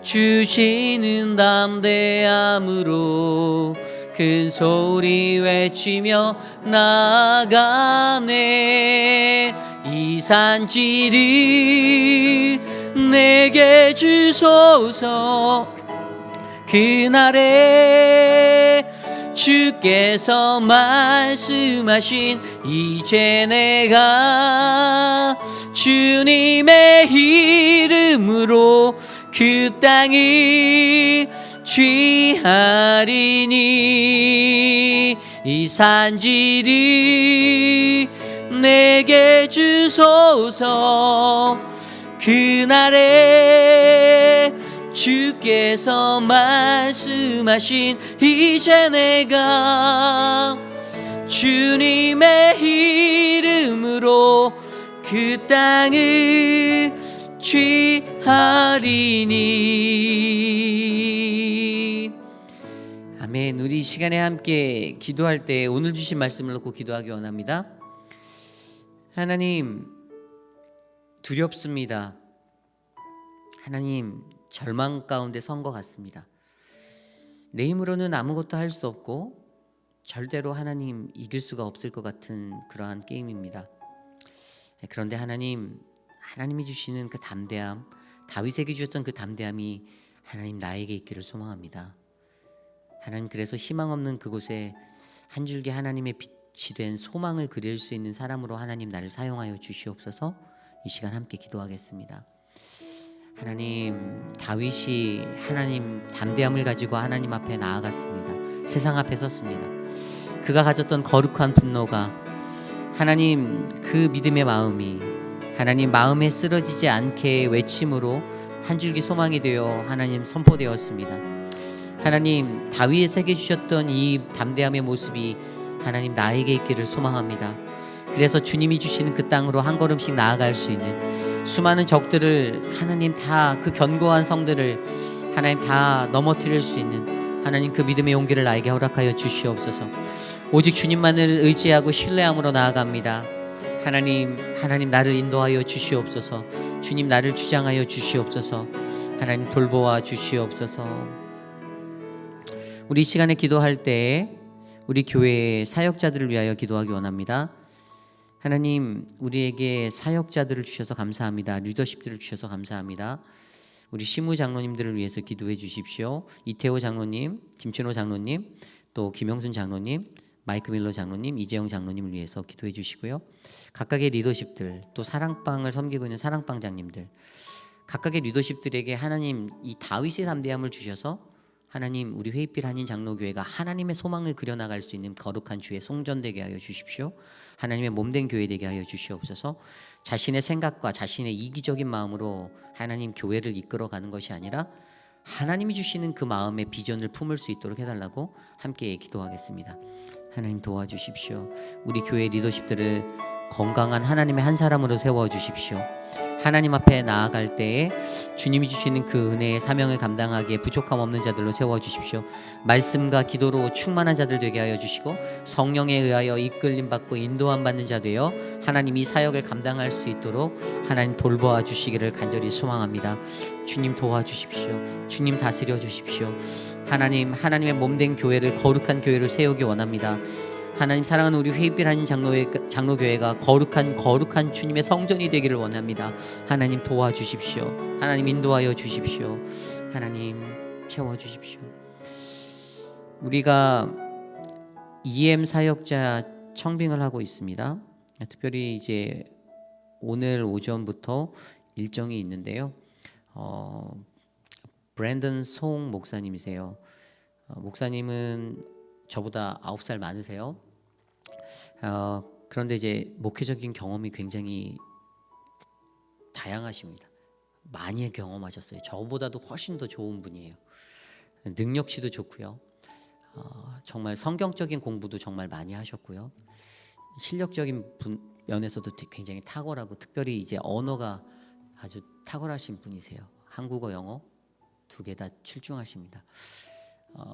주시는 담대함으로 큰 소리 외치며 나아가네. 이 산지를 내게 주소서. 그날에 주께서 말씀하신 이제 내가 주님의 이름으로 그 땅을 취하리니 이 산지를 내게 주소서. 그날에 주께서 말씀하신 이제 내가 주님의 이름으로 그 땅을 취하리니. 아멘. 우리 이 시간에 함께 기도할 때 오늘 주신 말씀을 놓고 기도하기 원합니다. 하나님, 두렵습니다. 하나님, 절망 가운데 선 것 같습니다. 내 힘으로는 아무것도 할 수 없고 절대로 하나님 이길 수가 없을 것 같은 그러한 게임입니다. 그런데 하나님이 주시는 그 담대함, 다윗에게 주셨던 그 담대함이 하나님 나에게 있기를 소망합니다. 하나님, 그래서 희망 없는 그곳에 한 줄기 하나님의 빛이 된 소망을 그릴 수 있는 사람으로 하나님 나를 사용하여 주시옵소서. 이 시간 함께 기도하겠습니다. 하나님, 다윗이 하나님 담대함을 가지고 하나님 앞에 나아갔습니다. 세상 앞에 섰습니다. 그가 가졌던 거룩한 분노가 하나님 그 믿음의 마음이 하나님 마음에 쓰러지지 않게 외침으로 한 줄기 소망이 되어 하나님 선포되었습니다. 하나님, 다윗에게 주셨던 이 담대함의 모습이 하나님 나에게 있기를 소망합니다. 그래서 주님이 주시는 그 땅으로 한 걸음씩 나아갈 수 있는 수많은 적들을 하나님 다 그 견고한 성들을 하나님 다 넘어뜨릴 수 있는 하나님 그 믿음의 용기를 나에게 허락하여 주시옵소서. 오직 주님만을 의지하고 신뢰함으로 나아갑니다. 하나님 나를 인도하여 주시옵소서. 주님, 나를 주장하여 주시옵소서. 하나님, 돌보아 주시옵소서. 우리 이 시간에 기도할 때 우리 교회의 사역자들을 위하여 기도하기 원합니다. 하나님, 우리에게 사역자들을 주셔서 감사합니다. 리더십들을 주셔서 감사합니다. 우리 시무 장로님들을 위해서 기도해 주십시오. 이태호 장로님, 김춘호 장로님, 또 김영순 장로님, 마이크 밀러 장로님, 이재영 장로님을 위해서 기도해 주시고요. 각각의 리더십들, 또 사랑방을 섬기고 있는 사랑방장님들, 각각의 리더십들에게 하나님 이 다윗의 담대함을 주셔서 하나님 우리 회의필 한인 장로교회가 하나님의 소망을 그려나갈 수 있는 거룩한 주에 송전되게 하여 주십시오. 하나님의 몸된 교회 되게 하여 주시옵소서. 자신의 생각과 자신의 이기적인 마음으로 하나님 교회를 이끌어가는 것이 아니라 하나님이 주시는 그 마음의 비전을 품을 수 있도록 해달라고 함께 기도하겠습니다. 하나님 도와주십시오. 우리 교회 리더십들을 건강한 하나님의 한 사람으로 세워주십시오. 하나님 앞에 나아갈 때에 주님이 주시는 그 은혜의 사명을 감당하기에 부족함 없는 자들로 세워주십시오. 말씀과 기도로 충만한 자들 되게 하여 주시고 성령에 의하여 이끌림 받고 인도함 받는 자 되어 하나님 이 사역을 감당할 수 있도록 하나님 돌보아 주시기를 간절히 소망합니다. 주님 도와주십시오. 주님 다스려 주십시오. 하나님, 하나님의 몸된 교회를, 거룩한 교회를 세우기 원합니다. 하나님, 사랑하는 우리 회빛 한인 장로교회가 거룩한 주님의 성전이 되기를 원합니다. 하나님 도와주십시오. 하나님 인도하여 주십시오. 하나님 채워주십시오. 우리가 EM 사역자 청빙을 하고 있습니다. 특별히 이제 오늘 오전부터 일정이 있는데요. 브랜든 송 목사님이세요. 목사님은 저보다 9살 많으세요. 그런데 이제 목회적인 경험이 굉장히 다양하십니다. 많이 경험하셨어요. 저보다도 훨씬 더 좋은 분이에요. 능력치도 좋고요. 정말 성경적인 공부도 정말 많이 하셨고요. 실력적인 면에서도 굉장히 탁월하고, 특별히 이제 언어가 아주 탁월하신 분이세요. 한국어, 영어 두 개 다 출중하십니다.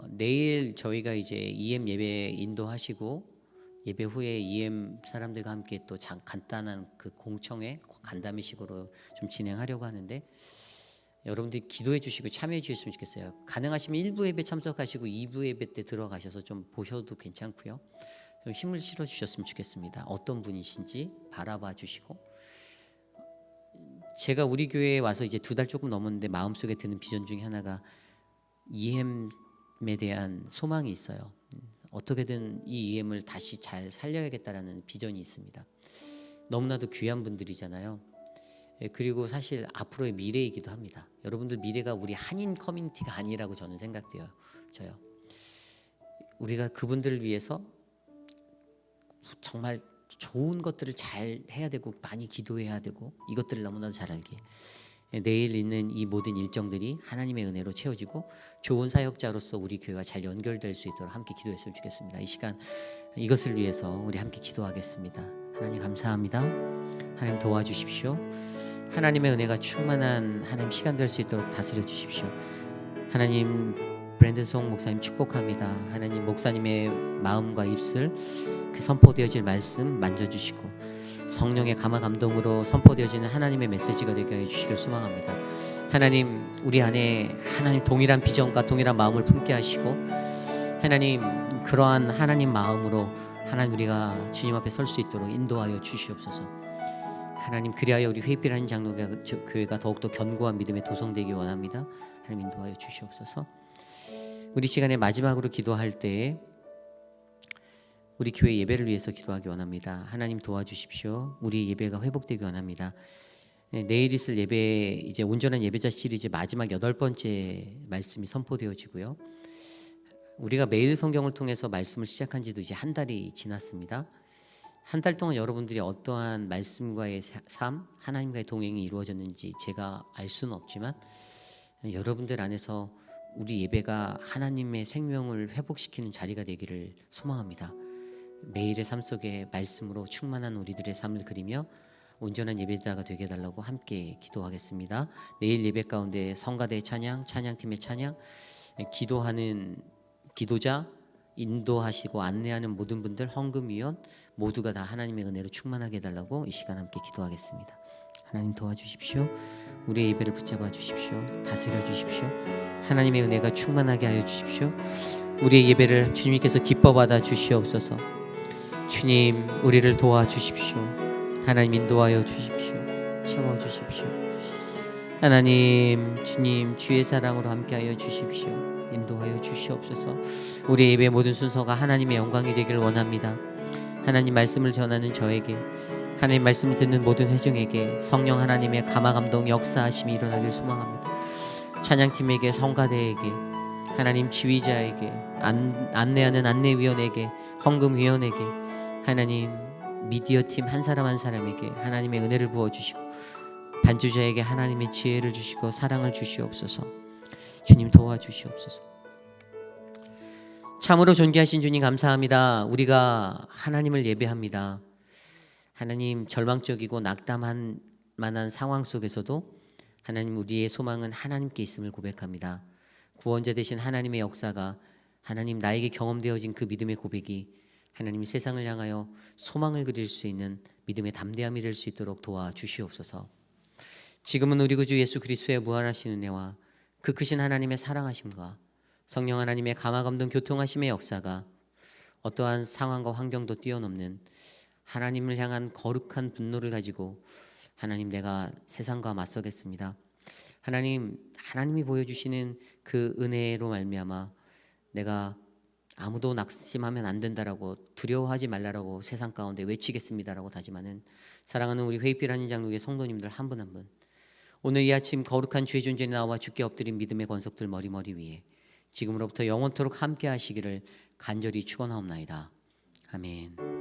내일 저희가 이제 EM 예배 인도하시고 예배 후에 EM 사람들과 함께 또 간단한 그 공청회 간담회식으로 좀 진행하려고 하는데, 여러분들이 기도해 주시고 참여해 주셨으면 좋겠어요. 가능하시면 1부 예배 참석하시고 2부 예배 때 들어가셔서 좀 보셔도 괜찮고요. 좀 힘을 실어 주셨으면 좋겠습니다. 어떤 분이신지 바라봐 주시고, 제가 우리 교회에 와서 이제 2달 조금 넘었는데 마음속에 드는 비전 중에 하나가 EM에 대한 소망이 있어요. 어떻게든 이 EM을 다시 잘 살려야겠다라는 비전이 있습니다. 너무나도 귀한 분들이잖아요. 그리고 사실 앞으로의 미래이기도 합니다. 여러분들 미래가 우리 한인 커뮤니티가 아니라고 저는 생각돼요. 우리가 그분들을 위해서 정말 좋은 것들을 잘 해야 되고 많이 기도해야 되고, 이것들을 너무나도 잘 알기에 내일 있는 이 모든 일정들이 하나님의 은혜로 채워지고 좋은 사역자로서 우리 교회와 잘 연결될 수 있도록 함께 기도했으면 좋겠습니다. 이 시간 이것을 위해서 우리 함께 기도하겠습니다. 하나님 감사합니다. 하나님 도와주십시오. 하나님의 은혜가 충만한 하나님 시간 될 수 있도록 다스려 주십시오. 하나님, 브랜든 송 목사님 축복합니다. 하나님, 목사님의 마음과 입술, 그 선포되어질 말씀 만져주시고 성령의 감화 감동으로 선포되어지는 하나님의 메시지가 되게 해주시길 소망합니다. 하나님, 우리 안에 하나님 동일한 비전과 동일한 마음을 품게 하시고, 하나님 그러한 하나님 마음으로 하나님 우리가 주님 앞에 설 수 있도록 인도하여 주시옵소서. 하나님, 그리하여 우리 회빛 한인 장로교회가 더욱더 견고한 믿음에 도성되기 원합니다. 하나님 인도하여 주시옵소서. 우리 시간에 마지막으로 기도할 때에 우리 교회 예배를 위해서 기도하기 원합니다. 하나님 도와주십시오. 우리 예배가 회복되기 원합니다. 내일 있을 예배, 이제 온전한 예배자 시리즈 마지막 8번째 말씀이 선포되어지고요. 우리가 매일 성경을 통해서 말씀을 시작한 지도 이제 한 달이 지났습니다. 한 달 동안 여러분들이 어떠한 말씀과의 삶, 하나님과의 동행이 이루어졌는지 제가 알 수는 없지만, 여러분들 안에서 우리 예배가 하나님의 생명을 회복시키는 자리가 되기를 소망합니다. 매일의 삶 속에 말씀으로 충만한 우리들의 삶을 그리며 온전한 예배자가 되게 해달라고 함께 기도하겠습니다. 내일 예배 가운데 성가대 찬양, 찬양팀의 찬양, 기도하는 기도자, 인도하시고 안내하는 모든 분들, 헌금위원 모두가 다 하나님의 은혜로 충만하게 해달라고 이 시간 함께 기도하겠습니다. 하나님 도와주십시오. 우리의 예배를 붙잡아 주십시오. 다스려 주십시오. 하나님의 은혜가 충만하게 하여 주십시오. 우리의 예배를 주님께서 기뻐 받아 주시옵소서. 주님, 우리를 도와주십시오. 하나님 인도하여 주십시오. 채워주십시오. 하나님, 주님 주의 사랑으로 함께하여 주십시오. 인도하여 주시옵소서. 우리의 예배 모든 순서가 하나님의 영광이 되기를 원합니다. 하나님 말씀을 전하는 저에게, 하나님 말씀을 듣는 모든 회중에게 성령 하나님의 감화 감동 역사하심이 일어나길 소망합니다. 찬양팀에게, 성가대에게, 하나님 지휘자에게, 안내하는 안내위원에게, 헌금위원에게, 하나님 미디어팀 한 사람 한 사람에게 하나님의 은혜를 부어주시고 반주자에게 하나님의 지혜를 주시고 사랑을 주시옵소서. 주님 도와주시옵소서. 참으로 존귀하신 주님 감사합니다. 우리가 하나님을 예배합니다. 하나님, 절망적이고 낙담한 만한 상황 속에서도 하나님, 우리의 소망은 하나님께 있음을 고백합니다. 구원자 되신 하나님의 역사가, 하나님, 나에게 경험되어진 그 믿음의 고백이 하나님, 세상을 향하여 소망을 그릴 수 있는 믿음의 담대함이 될 수 있도록 도와주시옵소서. 지금은 우리 구주 예수 그리스도의 무한하신 은혜와 그 크신 하나님의 사랑하심과 성령 하나님의 감화감동 교통하심의 역사가 어떠한 상황과 환경도 뛰어넘는 하나님을 향한 거룩한 분노를 가지고 하나님, 내가 세상과 맞서겠습니다. 하나님이 보여주시는 그 은혜로 말미암아 내가 아무도 낙심하면 안 된다라고, 두려워하지 말라라고 세상 가운데 외치겠습니다라고 다짐하는 사랑하는 우리 회의필 한인장로교회 성도님들 한 분 한 분, 오늘 이 아침 거룩한 주의 존재에 나와 주께 엎드린 믿음의 권속들 머리 위에 지금으로부터 영원토록 함께 하시기를 간절히 축원하옵나이다. 아멘.